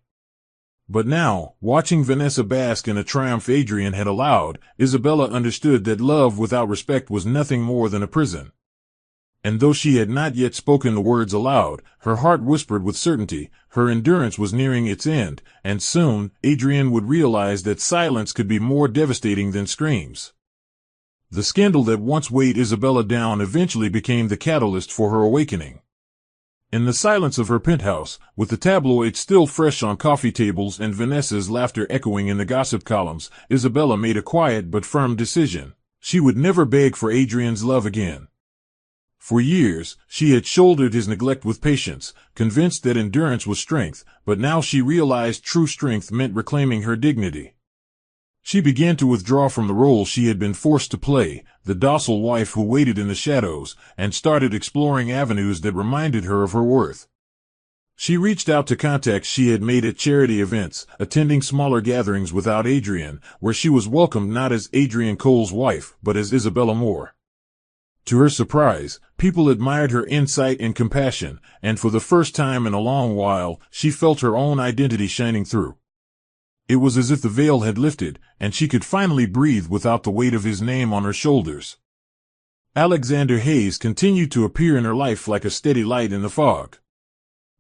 But now, watching Vanessa bask in a triumph Adrian had allowed, Isabella understood that love without respect was nothing more than a prison. And though she had not yet spoken the words aloud, her heart whispered with certainty: her endurance was nearing its end, and soon, Adrian would realize that silence could be more devastating than screams. The scandal that once weighed Isabella down eventually became the catalyst for her awakening. In the silence of her penthouse, with the tabloids still fresh on coffee tables and Vanessa's laughter echoing in the gossip columns, Isabella made a quiet but firm decision. She would never beg for Adrian's love again. For years, she had shouldered his neglect with patience, convinced that endurance was strength, but now she realized true strength meant reclaiming her dignity. She began to withdraw from the role she had been forced to play, the docile wife who waited in the shadows, and started exploring avenues that reminded her of her worth. She reached out to contacts she had made at charity events, attending smaller gatherings without Adrian, where she was welcomed not as Adrian Cole's wife, but as Isabella Moore. To her surprise, people admired her insight and compassion, and for the first time in a long while, she felt her own identity shining through. It was as if the veil had lifted, and she could finally breathe without the weight of his name on her shoulders. Alexander Hayes continued to appear in her life like a steady light in the fog.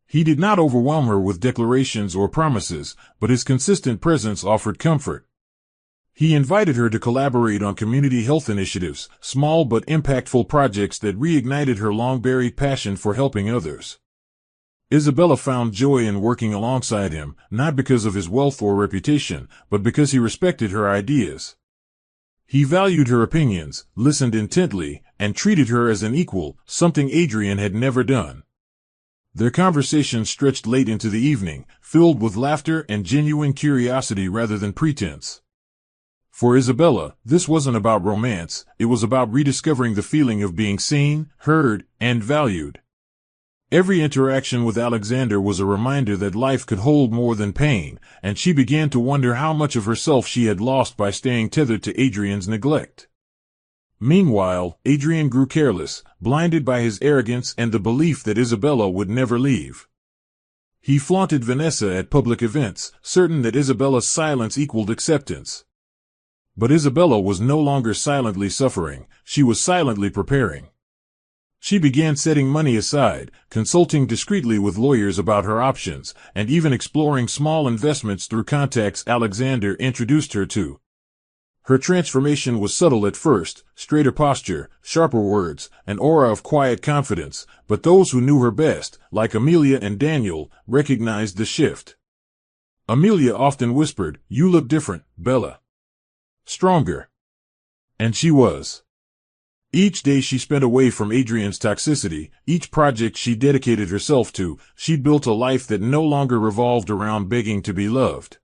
He did not overwhelm her with declarations or promises, but his consistent presence offered comfort. He invited her to collaborate on community health initiatives, small but impactful projects that reignited her long-buried passion for helping others. Isabella found joy in working alongside him, not because of his wealth or reputation, but because he respected her ideas. He valued her opinions, listened intently, and treated her as an equal, something Adrian had never done. Their conversations stretched late into the evening, filled with laughter and genuine curiosity rather than pretense. For Isabella, this wasn't about romance, it was about rediscovering the feeling of being seen, heard, and valued. Every interaction with Alexander was a reminder that life could hold more than pain, and she began to wonder how much of herself she had lost by staying tethered to Adrian's neglect. Meanwhile, Adrian grew careless, blinded by his arrogance and the belief that Isabella would never leave. He flaunted Vanessa at public events, certain that Isabella's silence equaled acceptance. But Isabella was no longer silently suffering, she was silently preparing. She began setting money aside, consulting discreetly with lawyers about her options, and even exploring small investments through contacts Alexander introduced her to. Her transformation was subtle at first: straighter posture, sharper words, an aura of quiet confidence, but those who knew her best, like Amelia and Daniel, recognized the shift. Amelia often whispered, "You look different, Bella. Stronger." And she was. Each day she spent away from Adrian's toxicity, each project she dedicated herself to, she built a life that no longer revolved around begging to be loved.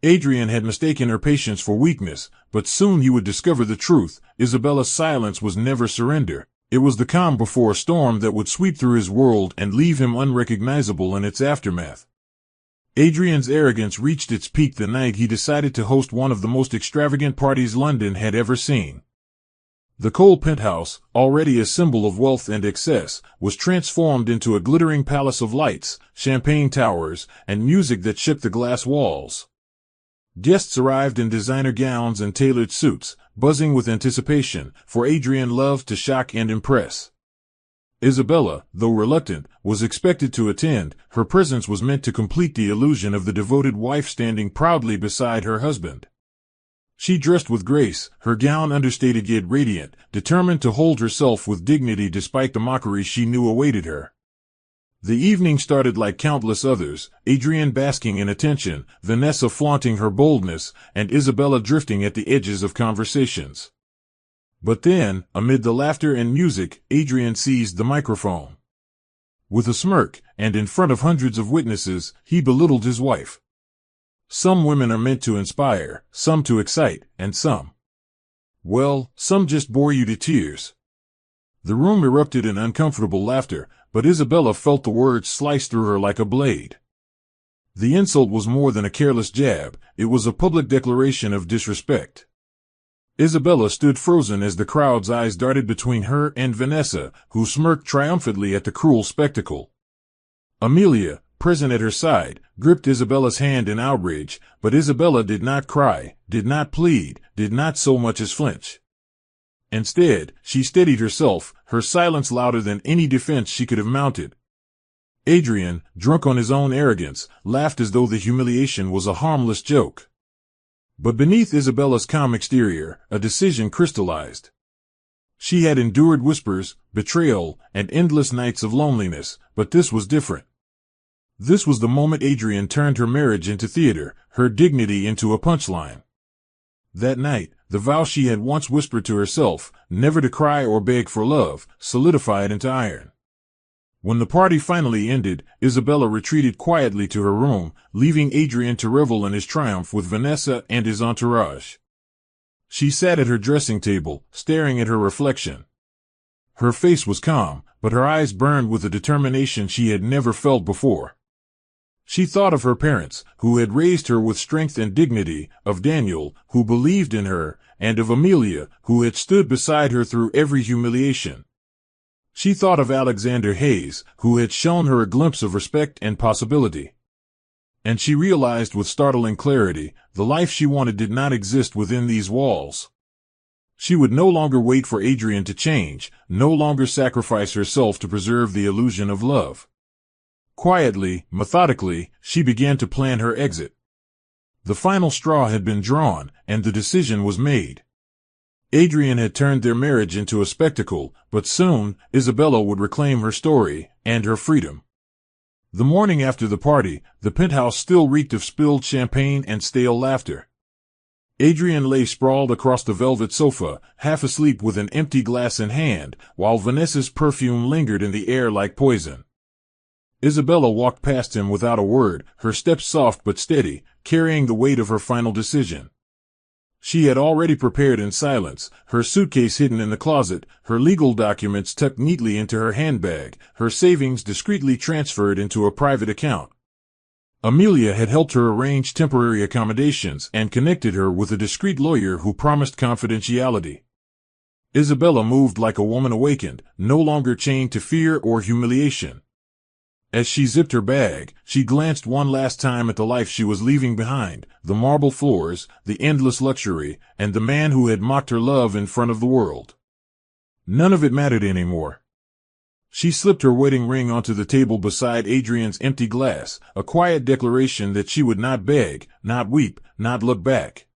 Adrian had mistaken her patience for weakness, but soon he would discover the truth. Isabella's silence was never surrender. It was the calm before a storm that would sweep through his world and leave him unrecognizable in its aftermath. Adrian's arrogance reached its peak the night he decided to host one of the most extravagant parties London had ever seen. The Cole penthouse, already a symbol of wealth and excess, was transformed into a glittering palace of lights, champagne towers, and music that shook the glass walls. Guests arrived in designer gowns and tailored suits, buzzing with anticipation, for Adrian loved to shock and impress. Isabella, though reluctant, was expected to attend. Her presence was meant to complete the illusion of the devoted wife standing proudly beside her husband. She dressed with grace, her gown understated yet radiant, determined to hold herself with dignity despite the mockery she knew awaited her. The evening started like countless others, Adrian basking in attention, Vanessa flaunting her boldness, and Isabella drifting at the edges of conversations. But then, amid the laughter and music, Adrian seized the microphone. With a smirk, and in front of hundreds of witnesses, he belittled his wife. Some women are meant to inspire, some to excite, and some, well, some just bore you to tears. The room erupted in uncomfortable laughter, but Isabella felt the words slice through her like a blade. The insult was more than a careless jab, it was a public declaration of disrespect. Isabella stood frozen as the crowd's eyes darted between her and Vanessa, who smirked triumphantly at the cruel spectacle. Amelia, present at her side, gripped Isabella's hand in outrage, but Isabella did not cry, did not plead, did not so much as flinch. Instead, she steadied herself, her silence louder than any defense she could have mounted. Adrian, drunk on his own arrogance, laughed as though the humiliation was a harmless joke. But beneath Isabella's calm exterior, a decision crystallized. She had endured whispers, betrayal, and endless nights of loneliness, but this was different. This was the moment Adrian turned her marriage into theater, her dignity into a punchline. That night, the vow she had once whispered to herself, never to cry or beg for love, solidified into iron. When the party finally ended, Isabella retreated quietly to her room, leaving Adrian to revel in his triumph with Vanessa and his entourage. She sat at her dressing table, staring at her reflection. Her face was calm, but her eyes burned with a determination she had never felt before. She thought of her parents, who had raised her with strength and dignity, of Daniel, who believed in her, and of Amelia, who had stood beside her through every humiliation. She thought of Alexander Hayes, who had shown her a glimpse of respect and possibility. And she realized with startling clarity, the life she wanted did not exist within these walls. She would no longer wait for Adrian to change, no longer sacrifice herself to preserve the illusion of love. Quietly, methodically, she began to plan her exit. The final straw had been drawn, and the decision was made. Adrian had turned their marriage into a spectacle, but soon, Isabella would reclaim her story, and her freedom. The morning after the party, the penthouse still reeked of spilled champagne and stale laughter. Adrian lay sprawled across the velvet sofa, half asleep with an empty glass in hand, while Vanessa's perfume lingered in the air like poison. Isabella walked past him without a word, her steps soft but steady, carrying the weight of her final decision. She had already prepared in silence, her suitcase hidden in the closet, her legal documents tucked neatly into her handbag, her savings discreetly transferred into a private account. Amelia had helped her arrange temporary accommodations and connected her with a discreet lawyer who promised confidentiality. Isabella moved like a woman awakened, no longer chained to fear or humiliation. As she zipped her bag, she glanced one last time at the life she was leaving behind, the marble floors, the endless luxury, and the man who had mocked her love in front of the world. None of it mattered anymore. She slipped her wedding ring onto the table beside Adrian's empty glass, a quiet declaration that she would not beg, not weep, not look back.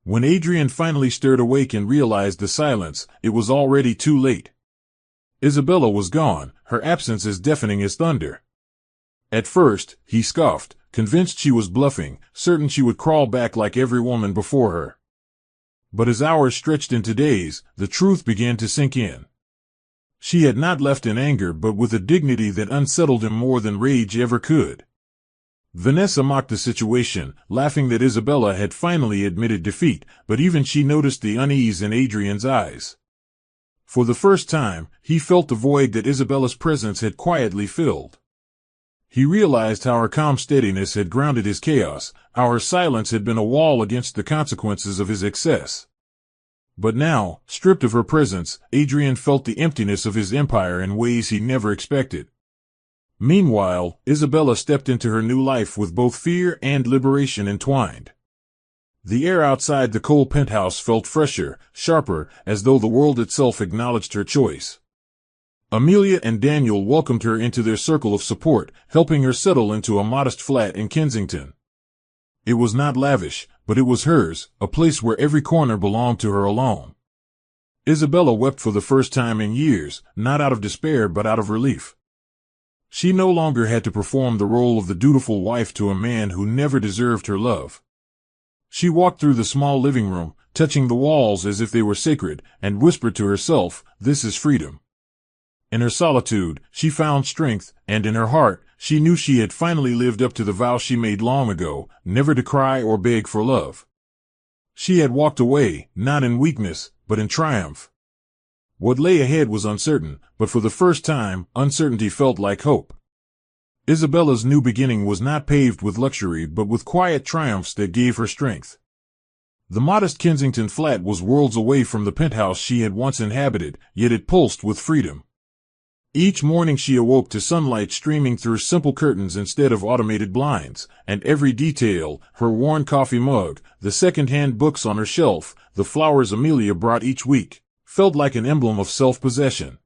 When Adrian finally stirred awake and realized the silence, it was already too late. Isabella was gone, her absence as deafening as thunder. At first, he scoffed, convinced she was bluffing, certain she would crawl back like every woman before her. But as hours stretched into days, the truth began to sink in. She had not left in anger but with a dignity that unsettled him more than rage ever could. Vanessa mocked the situation, laughing that Isabella had finally admitted defeat, but even she noticed the unease in Adrian's eyes. For the first time, he felt the void that Isabella's presence had quietly filled. He realized how her calm steadiness had grounded his chaos, how her silence had been a wall against the consequences of his excess. But now, stripped of her presence, Adrian felt the emptiness of his empire in ways he never expected. Meanwhile, Isabella stepped into her new life with both fear and liberation entwined. The air outside the cold penthouse felt fresher, sharper, as though the world itself acknowledged her choice. Amelia and Daniel welcomed her into their circle of support, helping her settle into a modest flat in Kensington. It was not lavish, but it was hers, a place where every corner belonged to her alone. Isabella wept for the first time in years, not out of despair but out of relief. She no longer had to perform the role of the dutiful wife to a man who never deserved her love. She walked through the small living room, touching the walls as if they were sacred, and whispered to herself, "This is freedom." In her solitude, she found strength, and in her heart, she knew she had finally lived up to the vow she made long ago, never to cry or beg for love. She had walked away, not in weakness, but in triumph. What lay ahead was uncertain, but for the first time, uncertainty felt like hope. Isabella's new beginning was not paved with luxury but with quiet triumphs that gave her strength. The modest Kensington flat was worlds away from the penthouse she had once inhabited, yet it pulsed with freedom. Each morning she awoke to sunlight streaming through simple curtains instead of automated blinds, and every detail, her worn coffee mug, the second-hand books on her shelf, the flowers Amelia brought each week, felt like an emblem of self-possession.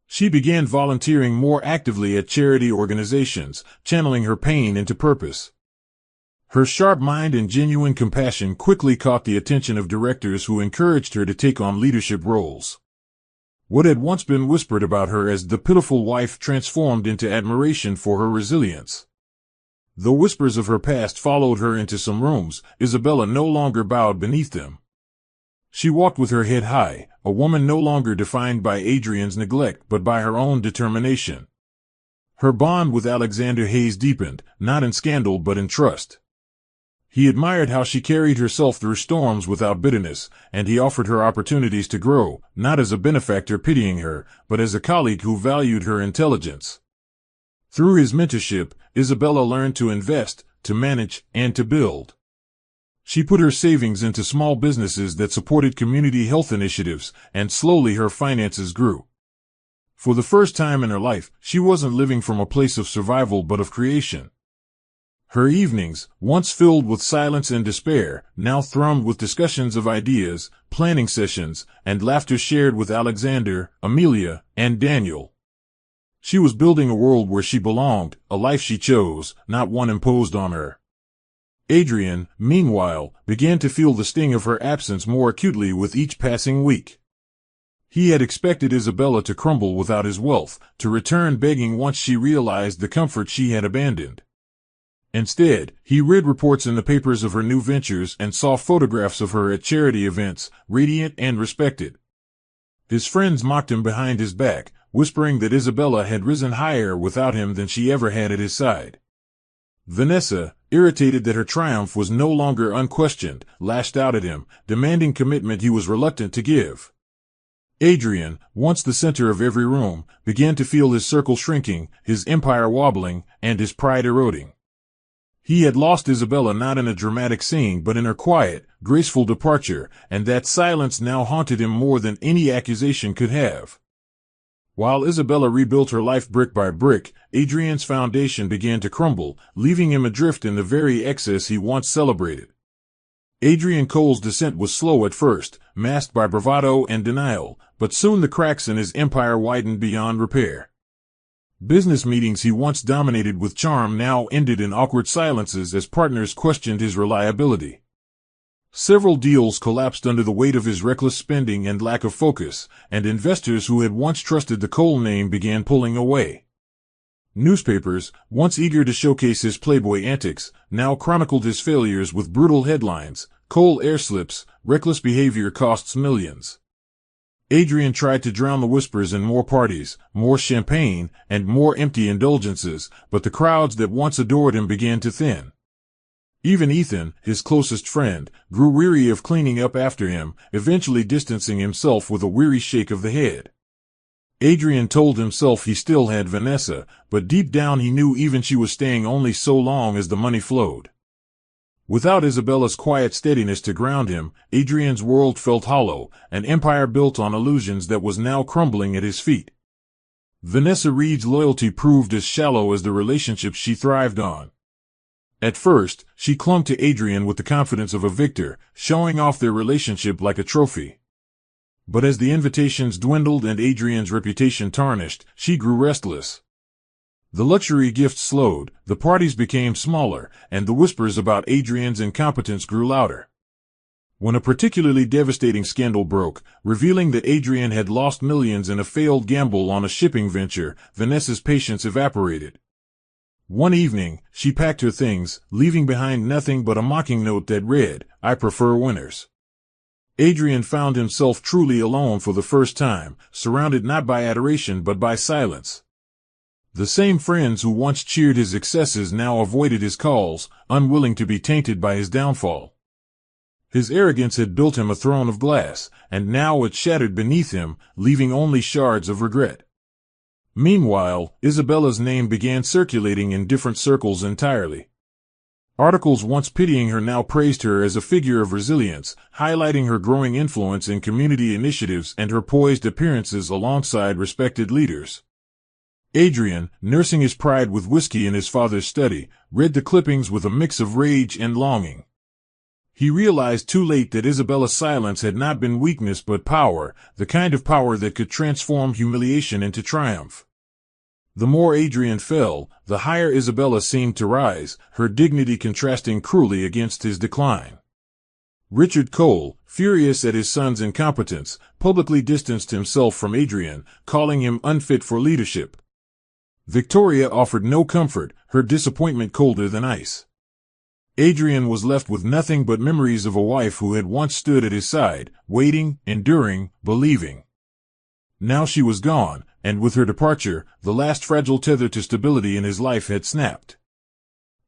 She began volunteering more actively at charity organizations, channeling her pain into purpose. Her sharp mind and genuine compassion quickly caught the attention of directors who encouraged her to take on leadership roles. What had once been whispered about her as the pitiful wife transformed into admiration for her resilience. Though whispers of her past followed her into some rooms, Isabella no longer bowed beneath them. She walked with her head high, a woman no longer defined by Adrian's neglect but by her own determination. Her bond with Alexander Hayes deepened, not in scandal but in trust. He admired how she carried herself through storms without bitterness, and he offered her opportunities to grow, not as a benefactor pitying her, but as a colleague who valued her intelligence. Through his mentorship, Isabella learned to invest, to manage, and to build. She put her savings into small businesses that supported community health initiatives, and slowly her finances grew. For the first time in her life, she wasn't living from a place of survival but of creation. Her evenings, once filled with silence and despair, now thrummed with discussions of ideas, planning sessions, and laughter shared with Alexander, Amelia, and Daniel. She was building a world where she belonged, a life she chose, not one imposed on her. Adrian, meanwhile, began to feel the sting of her absence more acutely with each passing week. He had expected Isabella to crumble without his wealth, to return begging once she realized the comfort she had abandoned. Instead, he read reports in the papers of her new ventures and saw photographs of her at charity events, radiant and respected. His friends mocked him behind his back, whispering that Isabella had risen higher without him than she ever had at his side. Vanessa, irritated that her triumph was no longer unquestioned, lashed out at him, demanding commitment he was reluctant to give. Adrian, once the center of every room, began to feel his circle shrinking, his empire wobbling, and his pride eroding. He had lost Isabella not in a dramatic scene but in her quiet, graceful departure, and that silence now haunted him more than any accusation could have. While Isabella rebuilt her life brick by brick, Adrian's foundation began to crumble, leaving him adrift in the very excess he once celebrated. Adrian Cole's descent was slow at first, masked by bravado and denial, but soon the cracks in his empire widened beyond repair. Business meetings he once dominated with charm now ended in awkward silences as partners questioned his reliability. Several deals collapsed under the weight of his reckless spending and lack of focus, and investors who had once trusted the Cole name began pulling away. Newspapers, once eager to showcase his playboy antics, now chronicled his failures with brutal headlines: Cole air slips, reckless behavior costs millions. Adrian tried to drown the whispers in more parties, more champagne, and more empty indulgences, but the crowds that once adored him began to thin. Even Ethan, his closest friend, grew weary of cleaning up after him, eventually distancing himself with a weary shake of the head. Adrian told himself he still had Vanessa, but deep down he knew even she was staying only so long as the money flowed. Without Isabella's quiet steadiness to ground him, Adrian's world felt hollow, an empire built on illusions that was now crumbling at his feet. Vanessa Reed's loyalty proved as shallow as the relationship she thrived on. At first, she clung to Adrian with the confidence of a victor, showing off their relationship like a trophy. But as the invitations dwindled and Adrian's reputation tarnished, she grew restless. The luxury gifts slowed, the parties became smaller, and the whispers about Adrian's incompetence grew louder. When a particularly devastating scandal broke, revealing that Adrian had lost millions in a failed gamble on a shipping venture, Vanessa's patience evaporated. One evening, she packed her things, leaving behind nothing but a mocking note that read, "I prefer winners." Adrian found himself truly alone for the first time, surrounded not by adoration but by silence. The same friends who once cheered his excesses now avoided his calls, unwilling to be tainted by his downfall. His arrogance had built him a throne of glass, and now it shattered beneath him, leaving only shards of regret. Meanwhile, Isabella's name began circulating in different circles entirely. Articles once pitying her now praised her as a figure of resilience, highlighting her growing influence in community initiatives and her poised appearances alongside respected leaders. Adrian, nursing his pride with whiskey in his father's study, read the clippings with a mix of rage and longing. He realized too late that Isabella's silence had not been weakness but power, the kind of power that could transform humiliation into triumph. The more Adrian fell, the higher Isabella seemed to rise, her dignity contrasting cruelly against his decline. Richard Cole, furious at his son's incompetence, publicly distanced himself from Adrian, calling him unfit for leadership. Victoria offered no comfort, her disappointment colder than ice. Adrian was left with nothing but memories of a wife who had once stood at his side, waiting, enduring, believing. Now she was gone, and with her departure, the last fragile tether to stability in his life had snapped.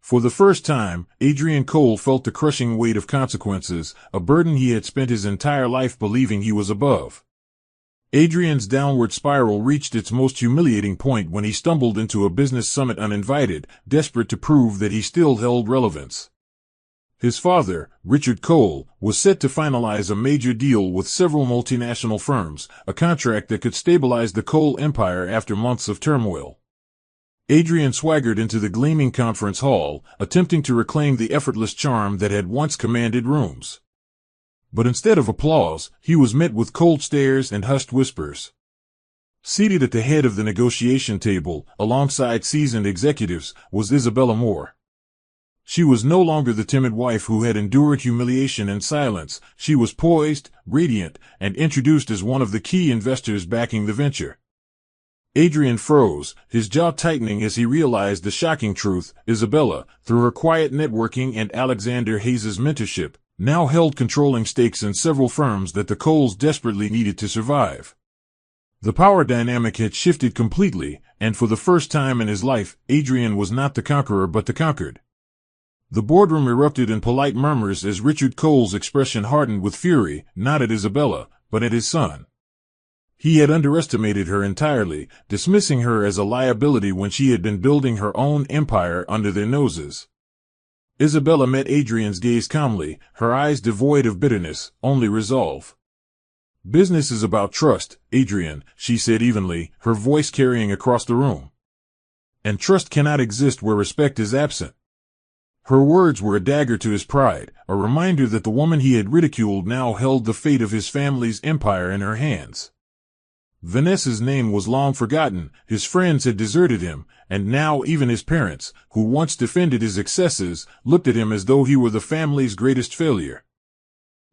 For the first time, Adrian Cole felt the crushing weight of consequences, a burden he had spent his entire life believing he was above. Adrian's downward spiral reached its most humiliating point when he stumbled into a business summit uninvited, desperate to prove that he still held relevance. His father, Richard Cole, was set to finalize a major deal with several multinational firms, a contract that could stabilize the Cole empire after months of turmoil. Adrian swaggered into the gleaming conference hall, attempting to reclaim the effortless charm that had once commanded rooms. But instead of applause, he was met with cold stares and hushed whispers. Seated at the head of the negotiation table, alongside seasoned executives, was Isabella Moore. She was no longer the timid wife who had endured humiliation in silence. She was poised, radiant, and introduced as one of the key investors backing the venture. Adrian froze, his jaw tightening as he realized the shocking truth. Isabella, through her quiet networking and Alexander Hayes's mentorship, now held controlling stakes in several firms that the Coles desperately needed to survive. The power dynamic had shifted completely, and for the first time in his life, Adrian was not the conqueror but the conquered. The boardroom erupted in polite murmurs as Richard Cole's expression hardened with fury, not at Isabella, but at his son. He had underestimated her entirely, dismissing her as a liability when she had been building her own empire under their noses. Isabella met Adrian's gaze calmly, her eyes devoid of bitterness, only resolve. "Business is about trust, Adrian," she said evenly, her voice carrying across the room. "And trust cannot exist where respect is absent." Her words were a dagger to his pride, a reminder that the woman he had ridiculed now held the fate of his family's empire in her hands. Vanessa's name was long forgotten, his friends had deserted him, and now even his parents, who once defended his excesses, looked at him as though he were the family's greatest failure.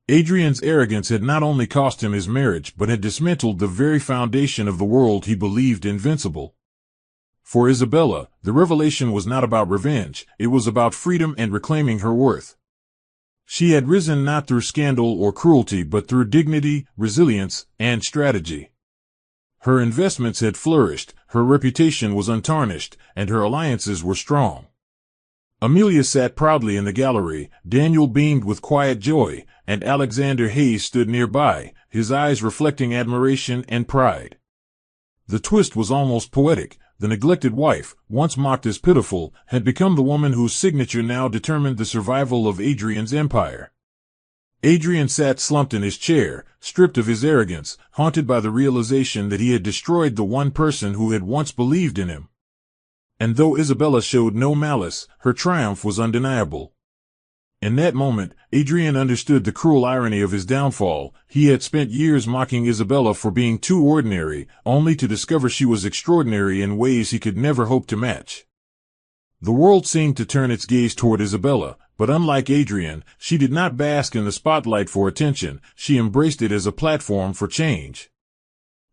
Adrian's arrogance had not only cost him his marriage but had dismantled the very foundation of the world he believed invincible. For Isabella, the revelation was not about revenge, it was about freedom and reclaiming her worth. She had risen not through scandal or cruelty but through dignity, resilience, and strategy. Her investments had flourished, her reputation was untarnished, and her alliances were strong. Amelia sat proudly in the gallery, Daniel beamed with quiet joy, and Alexander Hayes stood nearby, his eyes reflecting admiration and pride. The twist was almost poetic. The neglected wife, once mocked as pitiful, had become the woman whose signature now determined the survival of Adrian's empire. Adrian sat slumped in his chair, stripped of his arrogance, haunted by the realization that he had destroyed the one person who had once believed in him. And though Isabella showed no malice, her triumph was undeniable. In that moment, Adrian understood the cruel irony of his downfall. He had spent years mocking Isabella for being too ordinary, only to discover she was extraordinary in ways he could never hope to match. The world seemed to turn its gaze toward Isabella, but unlike Adrian, she did not bask in the spotlight for attention, she embraced it as a platform for change.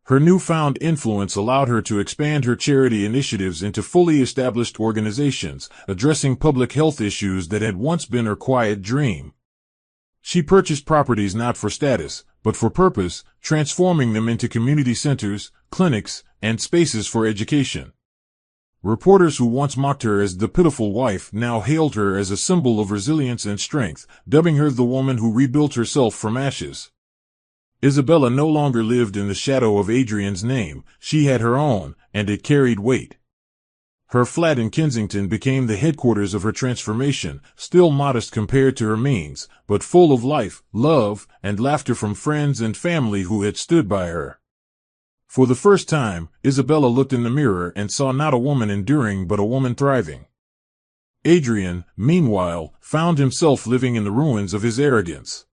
Her newfound influence allowed her to expand her charity initiatives into fully established organizations, addressing public health issues that had once been her quiet dream. She purchased properties not for status, but for purpose, transforming them into community centers, clinics, and spaces for education. Reporters who once mocked her as the pitiful wife now hailed her as a symbol of resilience and strength, dubbing her the woman who rebuilt herself from ashes. Isabella no longer lived in the shadow of Adrian's name, she had her own, and it carried weight. Her flat in Kensington became the headquarters of her transformation, still modest compared to her means, but full of life, love, and laughter from friends and family who had stood by her. For the first time, Isabella looked in the mirror and saw not a woman enduring but a woman thriving. Adrian, meanwhile, found himself living in the ruins of his arrogance.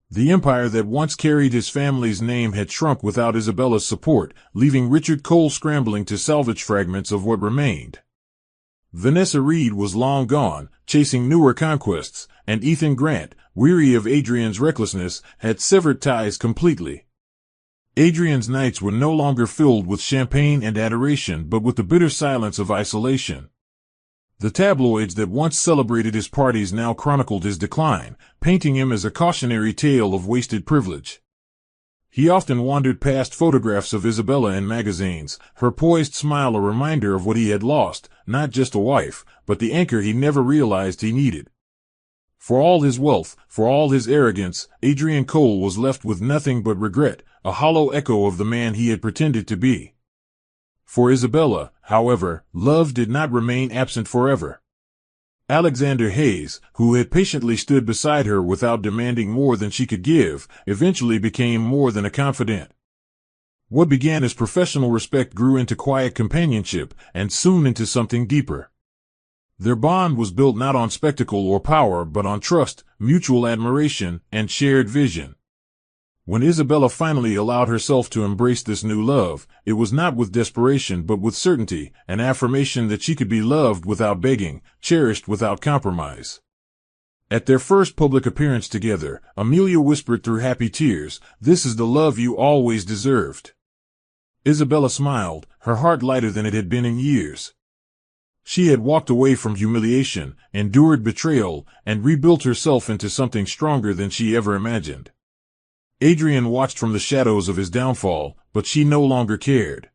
The empire that once carried his family's name had shrunk without Isabella's support, leaving Richard Cole scrambling to salvage fragments of what remained. Vanessa Reed was long gone, chasing newer conquests, and Ethan Grant, weary of Adrian's recklessness, had severed ties completely. Adrian's nights were no longer filled with champagne and adoration but with the bitter silence of isolation. The tabloids that once celebrated his parties now chronicled his decline, painting him as a cautionary tale of wasted privilege. He often wandered past photographs of Isabella in magazines, her poised smile a reminder of what he had lost, not just a wife, but the anchor he never realized he needed. For all his wealth, for all his arrogance, Adrian Cole was left with nothing but regret, a hollow echo of the man he had pretended to be. For Isabella, however, love did not remain absent forever. Alexander Hayes, who had patiently stood beside her without demanding more than she could give, eventually became more than a confidant. What began as professional respect grew into quiet companionship, and soon into something deeper. Their bond was built not on spectacle or power but on trust, mutual admiration, and shared vision. When Isabella finally allowed herself to embrace this new love, it was not with desperation but with certainty, an affirmation that she could be loved without begging, cherished without compromise. At their first public appearance together, Amelia whispered through happy tears, "This is the love you always deserved." Isabella smiled, her heart lighter than it had been in years. She had walked away from humiliation, endured betrayal, and rebuilt herself into something stronger than she ever imagined. Adrian watched from the shadows of his downfall, but she no longer cared.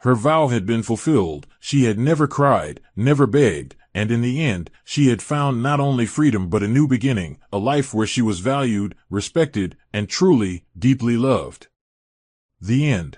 Her vow had been fulfilled, she had never cried, never begged, and in the end, she had found not only freedom but a new beginning, a life where she was valued, respected, and truly, deeply loved. The end.